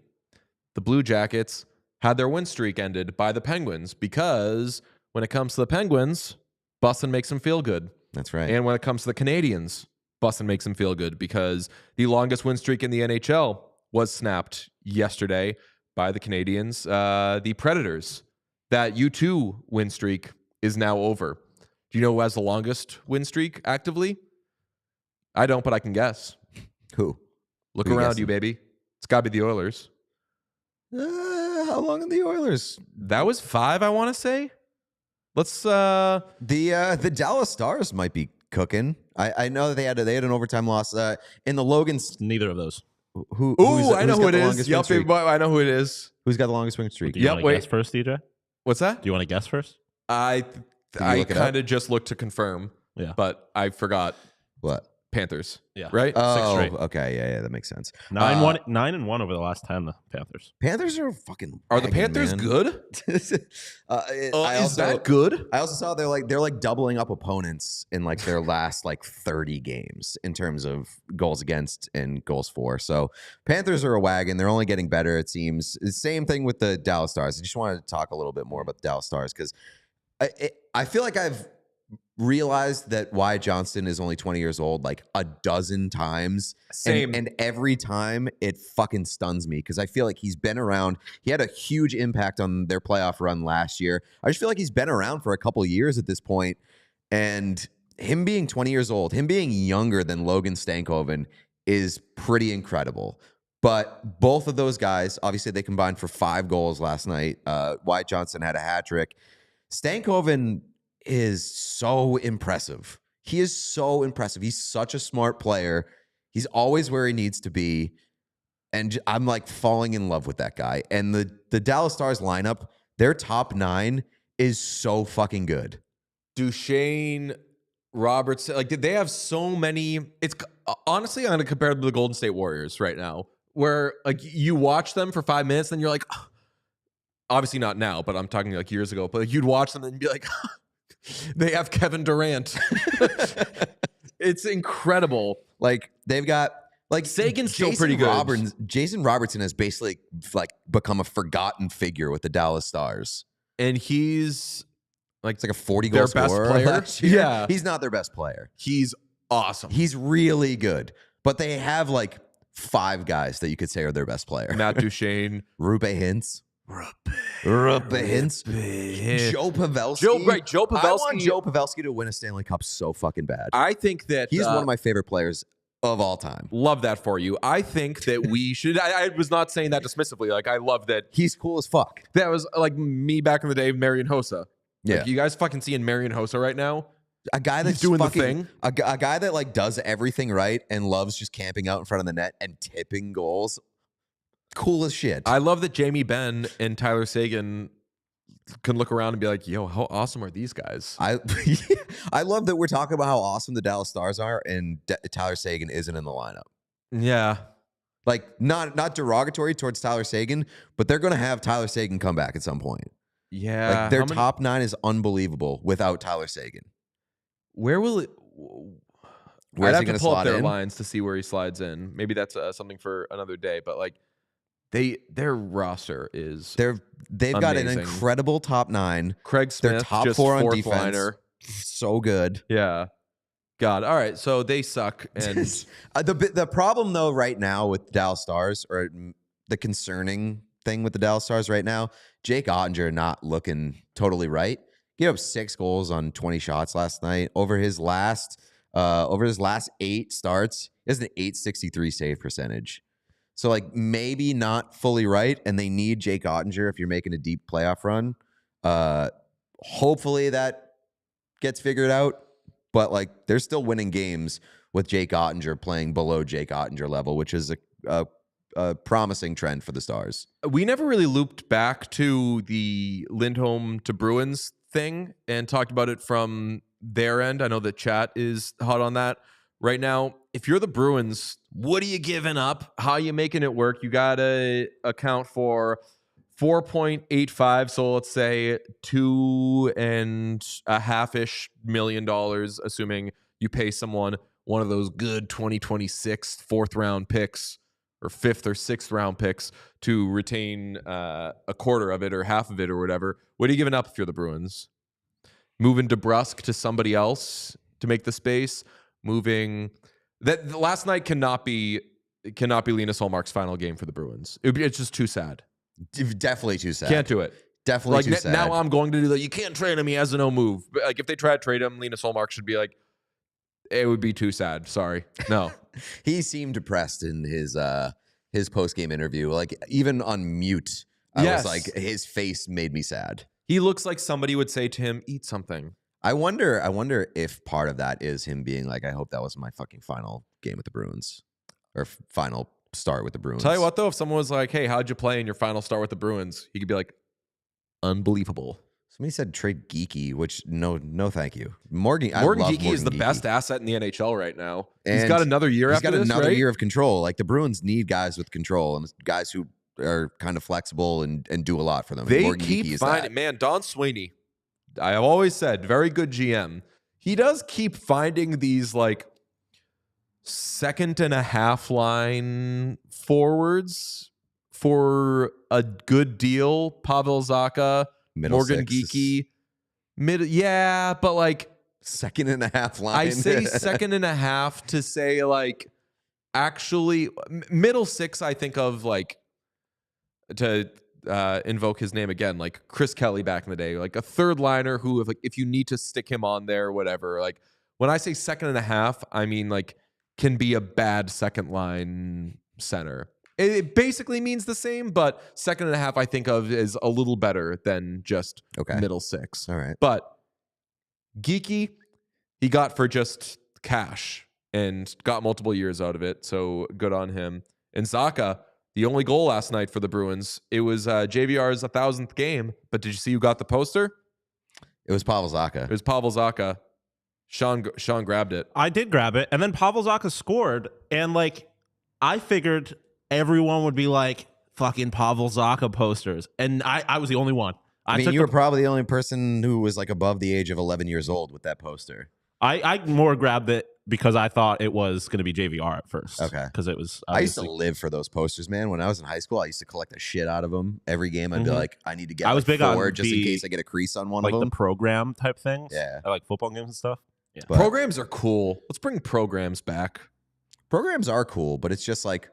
the Blue Jackets had their win streak ended by the Penguins because when it comes to the Penguins, Boston makes them feel good. That's right. And when it comes to the Canadians, Boston makes them feel good because the longest win streak in the NHL was snapped yesterday by the Canadians, the Predators. That U2 win streak is now over. Do you know who has the longest win streak actively? I don't, but I can guess. Who? Look Who you around guessing? you, baby. It's got to be the Oilers. How long are the Oilers? That was 5, I want to say. Let's The Dallas Stars might be cooking. I know that they had an overtime loss in the Logan's. Neither of those. I know who it is. Yep, I know who it is. Who's got the longest win streak? Do you want to guess first, DJ? What's that? Do you want to guess first? I kind of just looked to confirm. Yeah. But I forgot. What? Panthers. Yeah. Right? Oh, straight. okay. Yeah, that makes sense. 9-1 over the last 10, the Panthers. Panthers are fucking. Are the wagging, Panthers man. good? Is that good? I also saw they're like doubling up opponents in like their last like 30 games in terms of goals against and goals for. So Panthers are a wagon. They're only getting better, it seems. The same thing with the Dallas Stars. I just wanted to talk a little bit more about the Dallas Stars because I feel like I've realized that Wyatt Johnston is only 20 years old like a dozen times. Same. And every time it fucking stuns me because I feel like he's been around. He had a huge impact on their playoff run last year. I just feel like he's been around for a couple of years at this point. And him being 20 years old, him being younger than Logan Stankoven is pretty incredible. But both of those guys, obviously they combined for 5 goals last night. Wyatt Johnston had a hat trick. Stankoven is so impressive. He is so impressive. He's such a smart player. He's always where he needs to be. And I'm like falling in love with that guy. And the Dallas Stars lineup, their top 9 is so fucking good. Duchesne, Robertson, like did they have so many? It's honestly, I'm going to compare them to the Golden State Warriors right now, where like you watch them for 5 minutes, then you're like, oh. Obviously not now, but I'm talking like years ago. But like, you'd watch them and be like, they have Kevin Durant. It's incredible. Like they've got like Sagan's still pretty good. Jason Robertson has basically like become a forgotten figure with the Dallas Stars, and he's like it's like a 40-goal their best scorer player. last year. Yeah, he's not their best player. He's awesome. He's really good, but they have like 5 guys that you could say are their best player. Matt Duchesne, Rupe Hintz. Rupe Hintz. Joe Pavelski. Joe Pavelski. I want Joe Pavelski to win a Stanley Cup so fucking bad. I think that he's one of my favorite players of all time. Love that for you. I think that we should. I was not saying that dismissively. Like I love that he's cool as fuck. That was like me back in the day, Marian Hossa. Yeah, like, you guys fucking seeing Marian Hossa right now. A guy that's doing fucking, the thing. A guy that like does everything right and loves just camping out in front of the net and tipping goals. Cool as shit. I love that Jamie Benn and Tyler Seguin can look around and be like, yo, how awesome are these guys? I love that we're talking about how awesome the Dallas Stars are and Tyler Seguin isn't in the lineup. Yeah. Like not derogatory towards Tyler Seguin, but they're going to have Tyler Seguin come back at some point. Yeah. Like their top 9 is unbelievable without Tyler Seguin. Where will it... Where's I'd he have to going to pull up slot their in? lines to see where he slides in. Maybe that's something for another day, but like their roster is they've got an amazing. incredible top 9. Craig Smith, their top just 4 on fourth defense. liner. So good. Yeah. God. All right. So they suck. And the problem though right now with the Dallas Stars, or the concerning thing with the Dallas Stars right now, Jake Ottinger not looking totally right. He gave up 6 goals on 20 shots last night. Over his last 8 starts, he has an .863 save percentage. So like maybe not fully right, and they need Jake Ottinger if you're making a deep playoff run. Hopefully that gets figured out, but like they're still winning games with Jake Ottinger playing below Jake Ottinger level, which is a promising trend for the Stars. we never really looped back to the Lindholm to Bruins thing and talked about it from their end. I know the chat is hot on that right now. If you're the Bruins, what are you giving up? How are you making it work? You got to account for 4.85. So let's say $2.5 million, assuming you pay someone one of those good 2026 4th round picks or 5th or 6th round picks to retain a quarter of it or half of it or whatever. What are you giving up if you're the Bruins? Moving DeBrusque to somebody else to make the space. Moving that last night cannot be Linus Ullmark's final game for the Bruins. It's just too sad. Definitely too sad. Can't do it. Definitely too sad. Now I'm going to do that. You can't trade him. He has a no move. But like if they try to trade him, Linus Ullmark should be like, it would be too sad. Sorry. No. He seemed depressed in his post-game interview. Like even on mute, I was like, his face made me sad. He looks like somebody would say to him, eat something. I wonder if part of that is him being like, I hope that was my fucking final game with the Bruins or final start with the Bruins. Tell you what, though, if someone was like, hey, how'd you play in your final start with the Bruins? He could be like, unbelievable. Somebody said trade Geeky, which no, thank you. Morgan Geeky is the best asset in the NHL right now. And he's got another year after this, He's got another right? year of control. Like the Bruins need guys with control and guys who are kind of flexible and do a lot for them. They keep finding, man, Don Sweeney, I have always said, very good GM. He does keep finding these like second and a half line forwards for a good deal. Pavel Zacha, Morgan Geeky, but like second and a half line. I say second and a half to say like actually middle six. I think of like to invoke his name again, like Chris Kelly back in the day, like a third liner who if you need to stick him on there, whatever. Like when I say second and a half, I mean like can be a bad second line center. It basically means the same, but second and a half I think of is a little better than just middle six. All right. But Geeky, he got for just cash and got multiple years out of it. So good on him. And Zacha, the only goal last night for the Bruins, it was JVR's 1,000th game. But did you see who got the poster? It was Pavel Zacha. It was Pavel Zacha. Sean grabbed it. I did grab it, and then Pavel Zacha scored, and like I figured everyone would be like fucking Pavel Zacha posters, and I was the only one. I mean, you were probably the only person who was like above the age of 11 years old with that poster. I more grabbed it because I thought it was going to be JVR at first. Okay. Because it was. I used to live for those posters, man. When I was in high school, I used to collect the shit out of them. Every game, I'd be like, I need to get I was big four on just in case I get a crease on one like of them. the program type things. Yeah. I like football games and stuff. Yeah. But programs are cool. Let's bring programs back. Programs are cool, but it's just like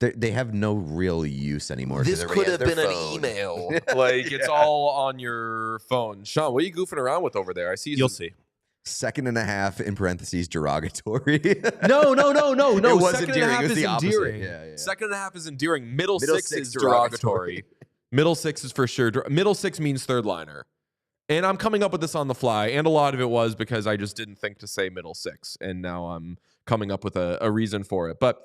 they have no real use anymore. This could have been an email. Like it's all on your phone. Sean, what are you goofing around with over there? I see. You'll see. Second and a half in parentheses derogatory. No. It was Second endearing. and a half It was is the opposite. endearing. Yeah. Second and a half is endearing. Middle six is derogatory. Middle six is for sure. Middle six means third liner. And I'm coming up with this on the fly. And a lot of it was because I just didn't think to say middle six. And now I'm coming up with a reason for it. But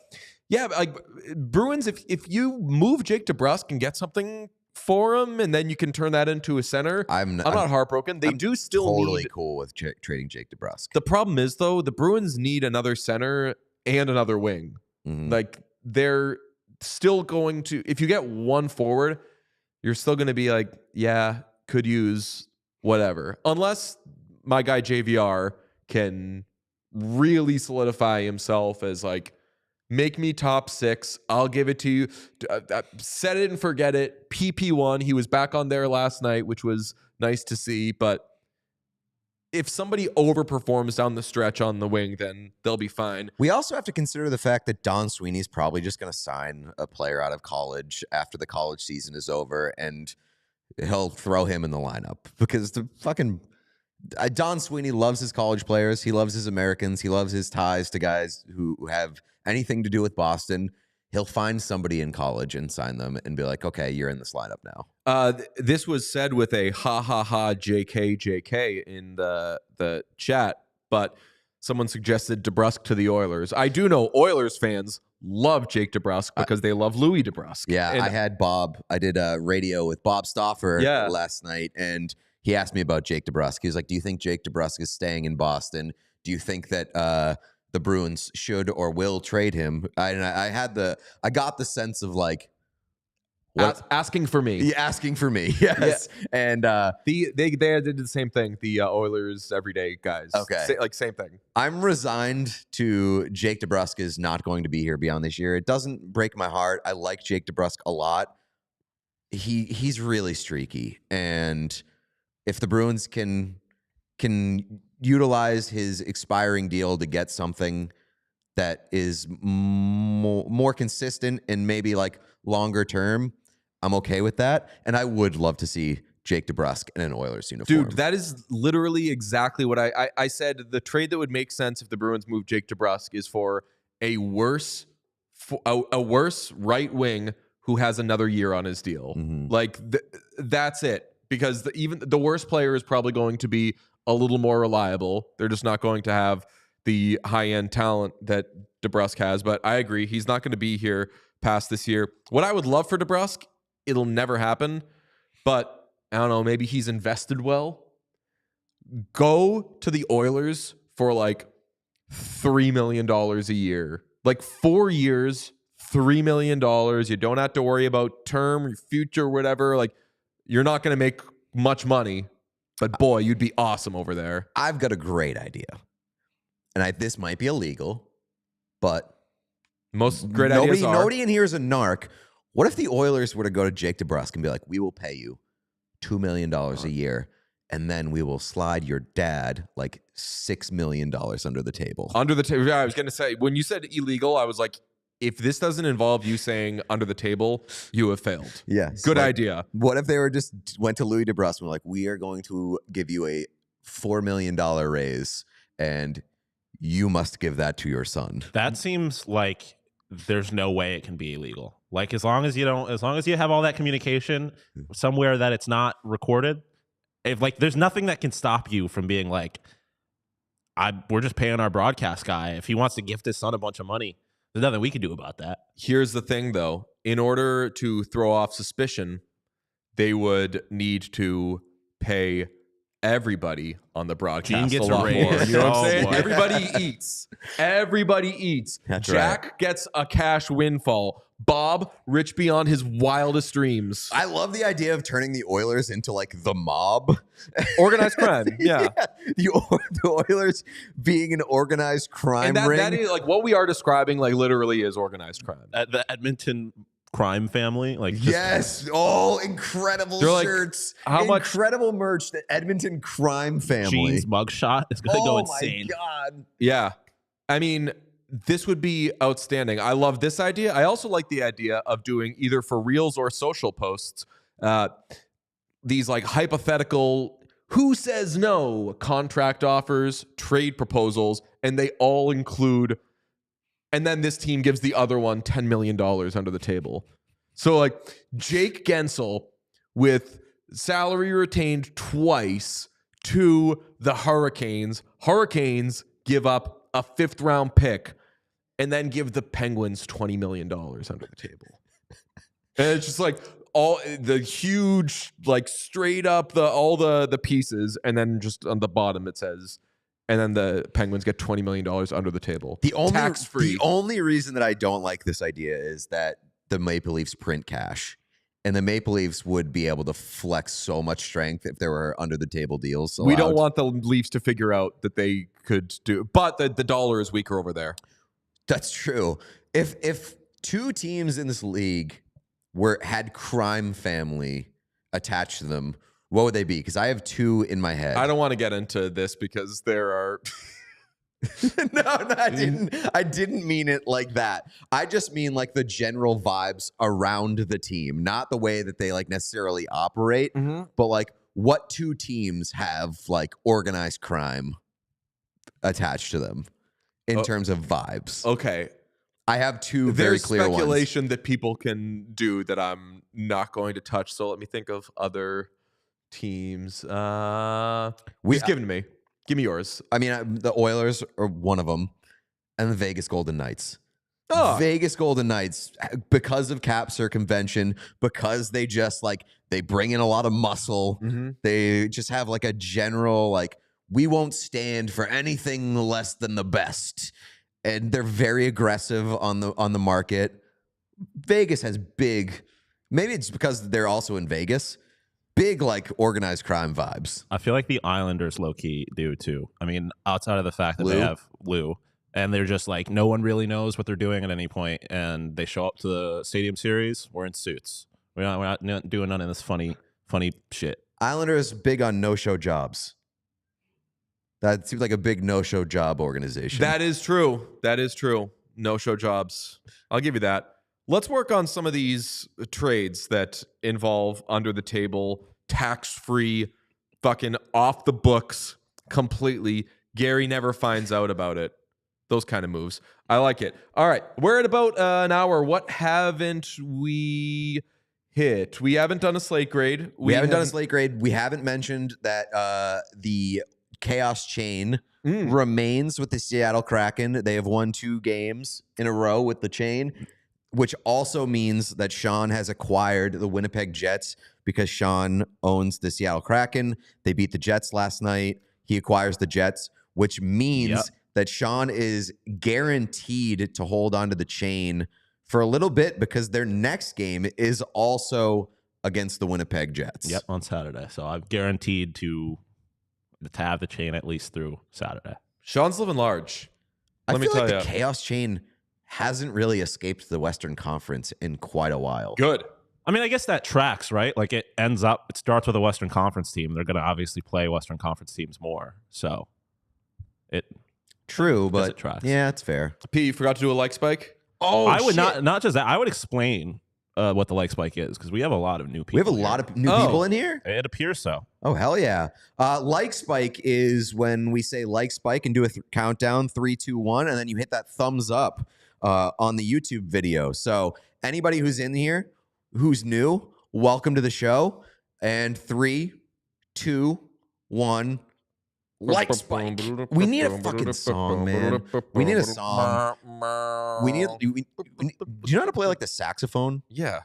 yeah, like Bruins, if you move Jake DeBrusk and get something for him, and then you can turn that into a center, I'm not heartbroken. They do still totally need, cool with trading Jake DeBrusk. The problem is, though, the Bruins need another center and another wing. Mm-hmm. Like they're still going to, if you get one forward, you're still going to be like, yeah, could use whatever. Unless my guy JVR can really solidify himself as like, make me top six. I'll give it to you. Set it and forget it. PP1. He was back on there last night, which was nice to see. But if somebody overperforms down the stretch on the wing, then they'll be fine. We also have to consider the fact that Don Sweeney's probably just going to sign a player out of college after the college season is over, and he'll throw him in the lineup because the fucking Don Sweeney loves his college players. He loves his Americans. He loves his ties to guys who have anything to do with Boston. He'll find somebody in college and sign them and be like, okay, you're in this lineup now. This was said with a ha ha ha JK in the chat, but someone suggested DeBrusk to the Oilers. I do know Oilers fans love Jake DeBrusk because they love Louis DeBrusk. Yeah, and I had Bob. I did a radio with Bob Stauffer last night, and he asked me about Jake DeBrusk. He was like, do you think Jake DeBrusk is staying in Boston? Do you think that the Bruins should or will trade him? I got the sense of like, asking for me. Yeah, asking for me. Yes. Yeah. And they did the same thing. The Oilers everyday guys. Okay. Same thing. I'm resigned to Jake DeBrusk is not going to be here beyond this year. It doesn't break my heart. I like Jake DeBrusk a lot. He's really streaky, and if the Bruins can utilize his expiring deal to get something that is more consistent and maybe like longer term, I'm okay with that. And I would love to see Jake DeBrusk in an Oilers uniform. Dude, that is literally exactly what I said. The trade that would make sense if the Bruins move Jake DeBrusk is for a worse right wing who has another year on his deal. Like that's it. Because even the worst player is probably going to be a little more reliable. They're just not going to have the high-end talent that DeBrusk has. But I agree, he's not going to be here past this year. What I would love for DeBrusk, it'll never happen. But I don't know, maybe he's invested well. Go to the Oilers for like $3 million a year. Like 4 years, $3 million. You don't have to worry about term, your future, whatever. Like, you're not going to make much money, but boy, you'd be awesome over there. I've got a great idea. And this might be illegal, but most great ideas are. Nobody in here is a narc. What if the Oilers were to go to Jake DeBrusk and be like, we will pay you $2 million a year, and then we will slide your dad like $6 million under the table? Under the table. Yeah, I was going to say, when you said illegal, I was like, if this doesn't involve you saying under the table, you have failed. Yes. Good idea. What if they went to Louis DeBrusk and were like, we are going to give you a $4 million raise, and you must give that to your son? That seems like there's no way it can be illegal. Like as long as you have all that communication somewhere that it's not recorded, if like there's nothing that can stop you from being like, we're just paying our broadcast guy. If he wants to gift his son a bunch of money, there's nothing we can do about that. Here's the thing, though. In order to throw off suspicion, they would need to pay everybody on the broadcast Gene gets a lot a raise. more. You know what I'm saying? Boy. Everybody eats. Everybody eats. That's Jack right. gets a cash windfall. Bob, rich beyond his wildest dreams. I love the idea of turning the Oilers into like the mob. Organized crime. Yeah. The Oilers being an organized crime And ring. that is like what we are describing, like literally is organized crime. The Edmonton crime family, like just, Yes. Oh, incredible They're like, shirts. how much- incredible merch. The Edmonton crime family. Gene's mugshot is going to go Oh insane. my God. Yeah. I mean, this would be outstanding. I love this idea. I also like the idea of doing either for reels or social posts, these like hypothetical, who says no, contract offers, trade proposals, and they all include, and then this team gives the other one $10 million under the table. So like Jake Gensel with salary retained twice to the Hurricanes. Hurricanes give up a 5th round pick and then give the Penguins $20 million under the table. And it's just like all the huge, like straight up all the pieces. And then just on the bottom it says, and then the Penguins get $20 million under the table. Tax-free. The only reason that I don't like this idea is that the Maple Leafs print cash. And the Maple Leafs would be able to flex so much strength if there were under the table deals. We don't want the Leafs to figure out that they could do, but the dollar is weaker over there. That's true. If two teams in this league had crime family attached to them, what would they be? Because I have two in my head. I don't want to get into this because there are no, I didn't mean it like that. I just mean like the general vibes around the team, not the way that they like necessarily operate, but like what two teams have like organized crime attached to them in terms of vibes. okay. I have two very There's clear speculation that people can do that I'm not going to touch. So let me think of other teams. Just give it to me. Give me yours. I mean, the Oilers are one of them, and the Vegas Golden Knights. Oh. Vegas Golden Knights, because of cap circumvention, because they just like they bring in a lot of muscle. They just have like a general like we won't stand for anything less than the best, and they're very aggressive on the market. Vegas has big. Maybe it's because they're also in Vegas. Big, like, organized crime vibes. I feel like the Islanders low-key do, too. I mean, outside of the fact that Lou? they have Lou, and they're just like, no one really knows what they're doing at any point, and they show up to the Stadium Series, we're in suits. We're not doing none of this funny shit. Islanders big on no-show jobs. That seems like a big no-show job organization. That is true. That is true. No-show jobs. I'll give you that. Let's work on some of these trades that involve under the table, tax-free, fucking off the books completely. Gary never finds out about it. Those kind of moves. I like it. All right. We're at about an hour. What haven't we hit? We haven't done a slate grade. We haven't done a slate grade. We haven't mentioned that the chaos chain remains with the Seattle Kraken. They have won 2 games in a row with the chain, which also means that Sean has acquired the Winnipeg Jets because Sean owns the Seattle Kraken. They beat the Jets last night. He acquires the Jets, which means that Sean is guaranteed to hold on to the chain for a little bit because their next game is also against the Winnipeg Jets. Yep, on Saturday. So I'm guaranteed to have the chain at least through Saturday. Sean's living large. I feel like the chaos chain hasn't really escaped the Western Conference in quite a while. Good. I mean, I guess that tracks, right? Like it starts with a Western Conference team. They're going to obviously play Western Conference teams more. So True, but it tracks. Yeah, it's fair. P, you forgot to do a like spike? Oh, I would not just that. I would explain what the like spike is because we have a lot of new people. We have a lot of new people in here? It appears so. Oh, hell yeah. Like spike is when we say like spike and do a countdown, 3, 2, 1, and then you hit that thumbs up on the YouTube video. So anybody who's in here who's new, welcome to the show. And 3, 2, 1. Like spike. We need a fucking song, man. We need a song. Do you know how to play like the saxophone? Yeah.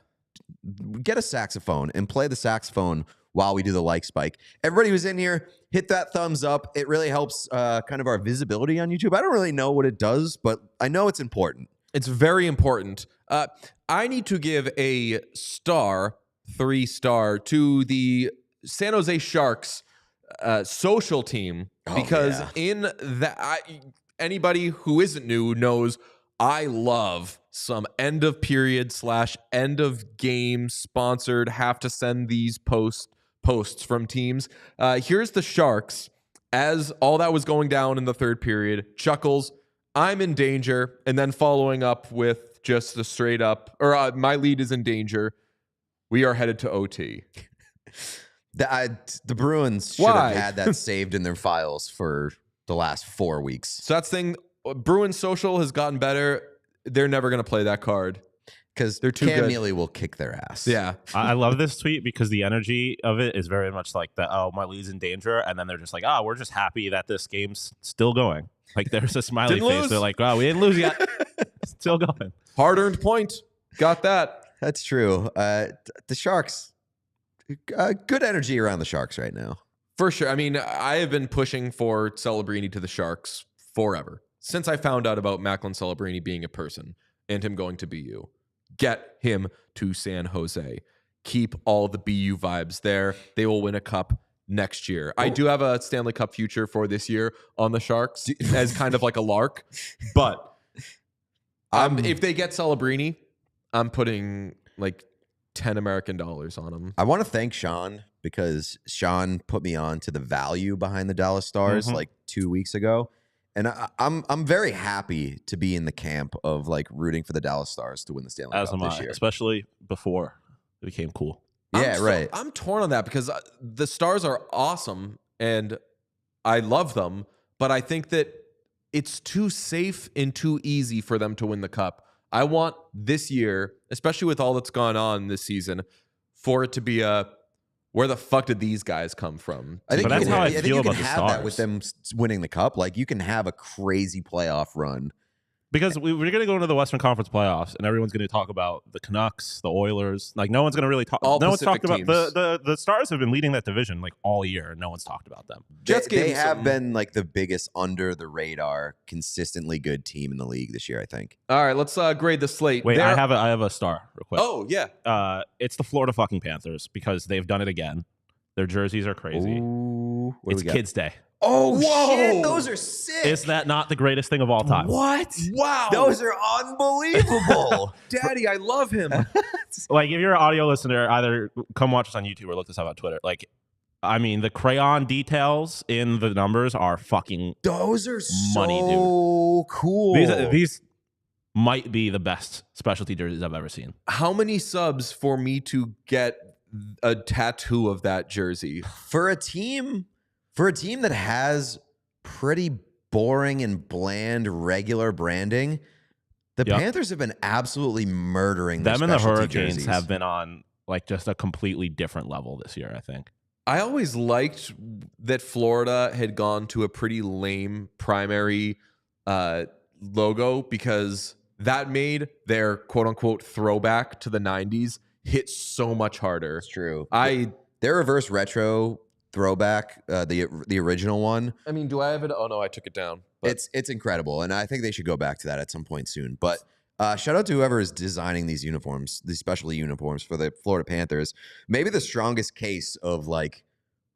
Get a saxophone and play the saxophone while we do the like spike. Everybody who's in here, hit that thumbs up. It really helps kind of our visibility on YouTube. I don't really know what it does, but I know it's important. It's very important. I need to give a 3-star to the San Jose Sharks social team because in that anybody who isn't new knows I love some end of period / end of game sponsored have to send these posts from teams. Here's the Sharks as all that was going down in the third period. Chuckles, I'm in danger, and then following up with just a straight up my lead is in danger. We are headed to OT. The Bruins should have had that saved in their files for the last 4 weeks. So that's the thing. Bruins social has gotten better. They're never going to play that card because they're too Cam good. Neely will kick their ass. Yeah. I love this tweet because the energy of it is very much like my lead's in danger. And then they're just like, we're just happy that this game's still going. Like there's a smiley face. Lose. They're like, we didn't lose yet. Still going. Hard-earned point. Got that. That's true. The Sharks, good energy around the Sharks right now. For sure. I mean, I have been pushing for Celebrini to the Sharks forever. Since I found out about Macklin Celebrini being a person and him going to BU. Get him to San Jose. Keep all the BU vibes there. They will win a cup next year. I do have a Stanley Cup future for this year on the Sharks as kind of like a lark. But if they get Celebrini, I'm putting like 10 American dollars on him. I want to thank Sean because Sean put me on to the value behind the Dallas Stars like 2 weeks ago. And I'm very happy to be in the camp of like rooting for the Dallas Stars to win the Stanley Cup this year. Especially before it became cool. Yeah, right. I'm torn on that because the Stars are awesome and I love them, but I think that it's too safe and too easy for them to win the cup. I want this year, especially with all that's gone on this season, for it to be where the fuck did these guys come from? I think that's how I feel about the have Stars. that with them winning the cup. Like you can have a crazy playoff run. Because we're going to go into the Western Conference playoffs, and everyone's going to talk about the Canucks, the Oilers. Like no one's going to really talk. All no one's Pacific talked about teams. the Stars have been leading that division like all year, and no one's talked about them. Jets They have been like the biggest under the radar, consistently good team in the league this year. I think. All right, let's grade the slate. Wait, I have a star real quick. Oh yeah, it's the Florida fucking Panthers because they've done it again. Their jerseys are crazy. Ooh, It's Kids Day. Oh Whoa. shit! Those are sick. Is that not the greatest thing of all time? What? wow, Those are unbelievable. Daddy, I love him. Like if you're an audio listener, either come watch us on YouTube or look this up on Twitter. Like I mean, the crayon details in the numbers are fucking Those are money, so cool. These might be the best specialty jerseys I've ever seen. How many subs for me to get a tattoo of that jersey? For a team that has pretty boring and bland regular branding, the Panthers have been absolutely murdering them, and the Hurricanes jerseys. have been on like just a completely different level this year, I think. I always liked that Florida had gone to a pretty lame primary logo because that made their quote-unquote throwback to the 90s hit so much harder. It's true. Their reverse retro throwback, the original one. I mean, do I have it? Oh, no, I took it down. But it's incredible, and I think they should go back to that at some point soon. But shout out to whoever is designing these uniforms, these specialty uniforms for the Florida Panthers. Maybe the strongest case of like,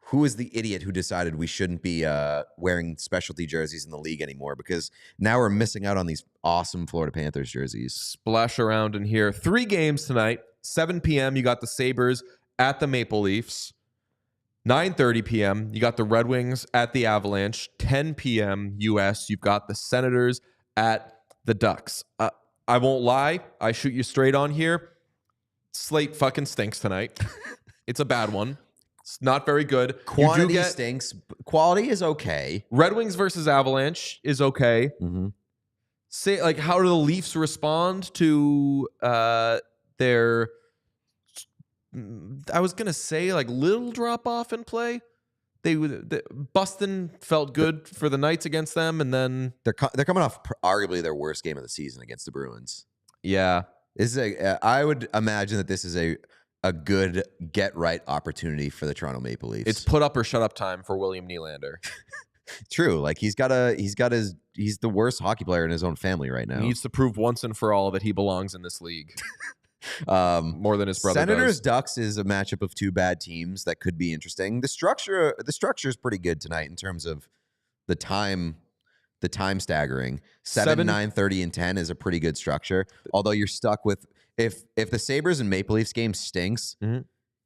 who is the idiot who decided we shouldn't be wearing specialty jerseys in the league anymore? Because now we're missing out on these awesome Florida Panthers jerseys. Splash around in here. 3 games tonight. 7 p.m. You got the Sabres at the Maple Leafs. 9:30 p.m. You got the Red Wings at the Avalanche. 10 p.m. U.S. You've got the Senators at the Ducks. I won't lie. I shoot you straight on here. Slate fucking stinks tonight. It's a bad one. It's not very good. Quantity stinks. Quality is okay. Red Wings versus Avalanche is okay. Mm-hmm. Say, like, how do the Leafs respond to their, I was going to say, like, little drop-off in play? Boston felt good for the Knights against them, and then they're coming off arguably their worst game of the season against the Bruins. Yeah. This is I would imagine that this is a good get-right opportunity for the Toronto Maple Leafs. It's put up or shut up time for William Nylander. True. Like he's the worst hockey player in his own family right now. He needs to prove once and for all that he belongs in this league. More than his brother Senators does. Ducks is a matchup of 2 bad teams that could be interesting. The structure is pretty good tonight in terms of the time staggering. 7, 9, 30, and 10 is a pretty good structure. Although you're stuck with if the Sabres and Maple Leafs game stinks,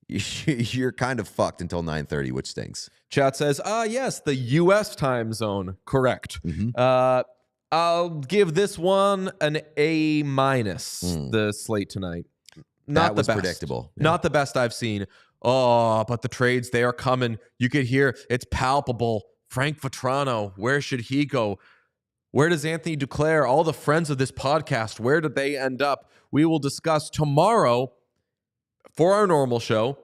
you're kind of fucked until 9:30, which stinks. Chat says, yes, the U.S. time zone. Correct. Mm-hmm. I'll give this one an A-, the slate tonight. Not the best. Predictable. Yeah. Not the best I've seen. Oh, but the trades, they are coming. You could hear it's palpable. Frank Vatrano, where should he go? Where does Anthony Duclair, all the friends of this podcast, where did they end up? We will discuss tomorrow for our normal show,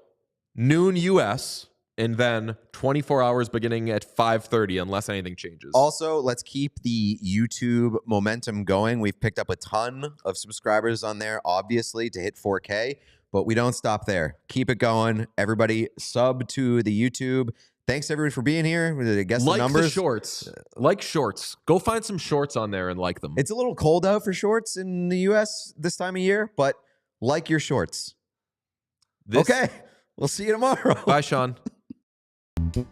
noon U.S., and then 24 hours beginning at 5:30, unless anything changes. Also, let's keep the YouTube momentum going. We've picked up a ton of subscribers on there, obviously, to hit 4K, but we don't stop there. Keep it going. Everybody sub to the YouTube. Thanks, everybody, for being here. I guess like the numbers. The shorts. Like shorts. Go find some shorts on there and like them. It's a little cold out for shorts in the U.S. this time of year, but like your shorts. Okay. We'll see you tomorrow. Bye, Sean. We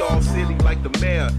all silly like the mayor.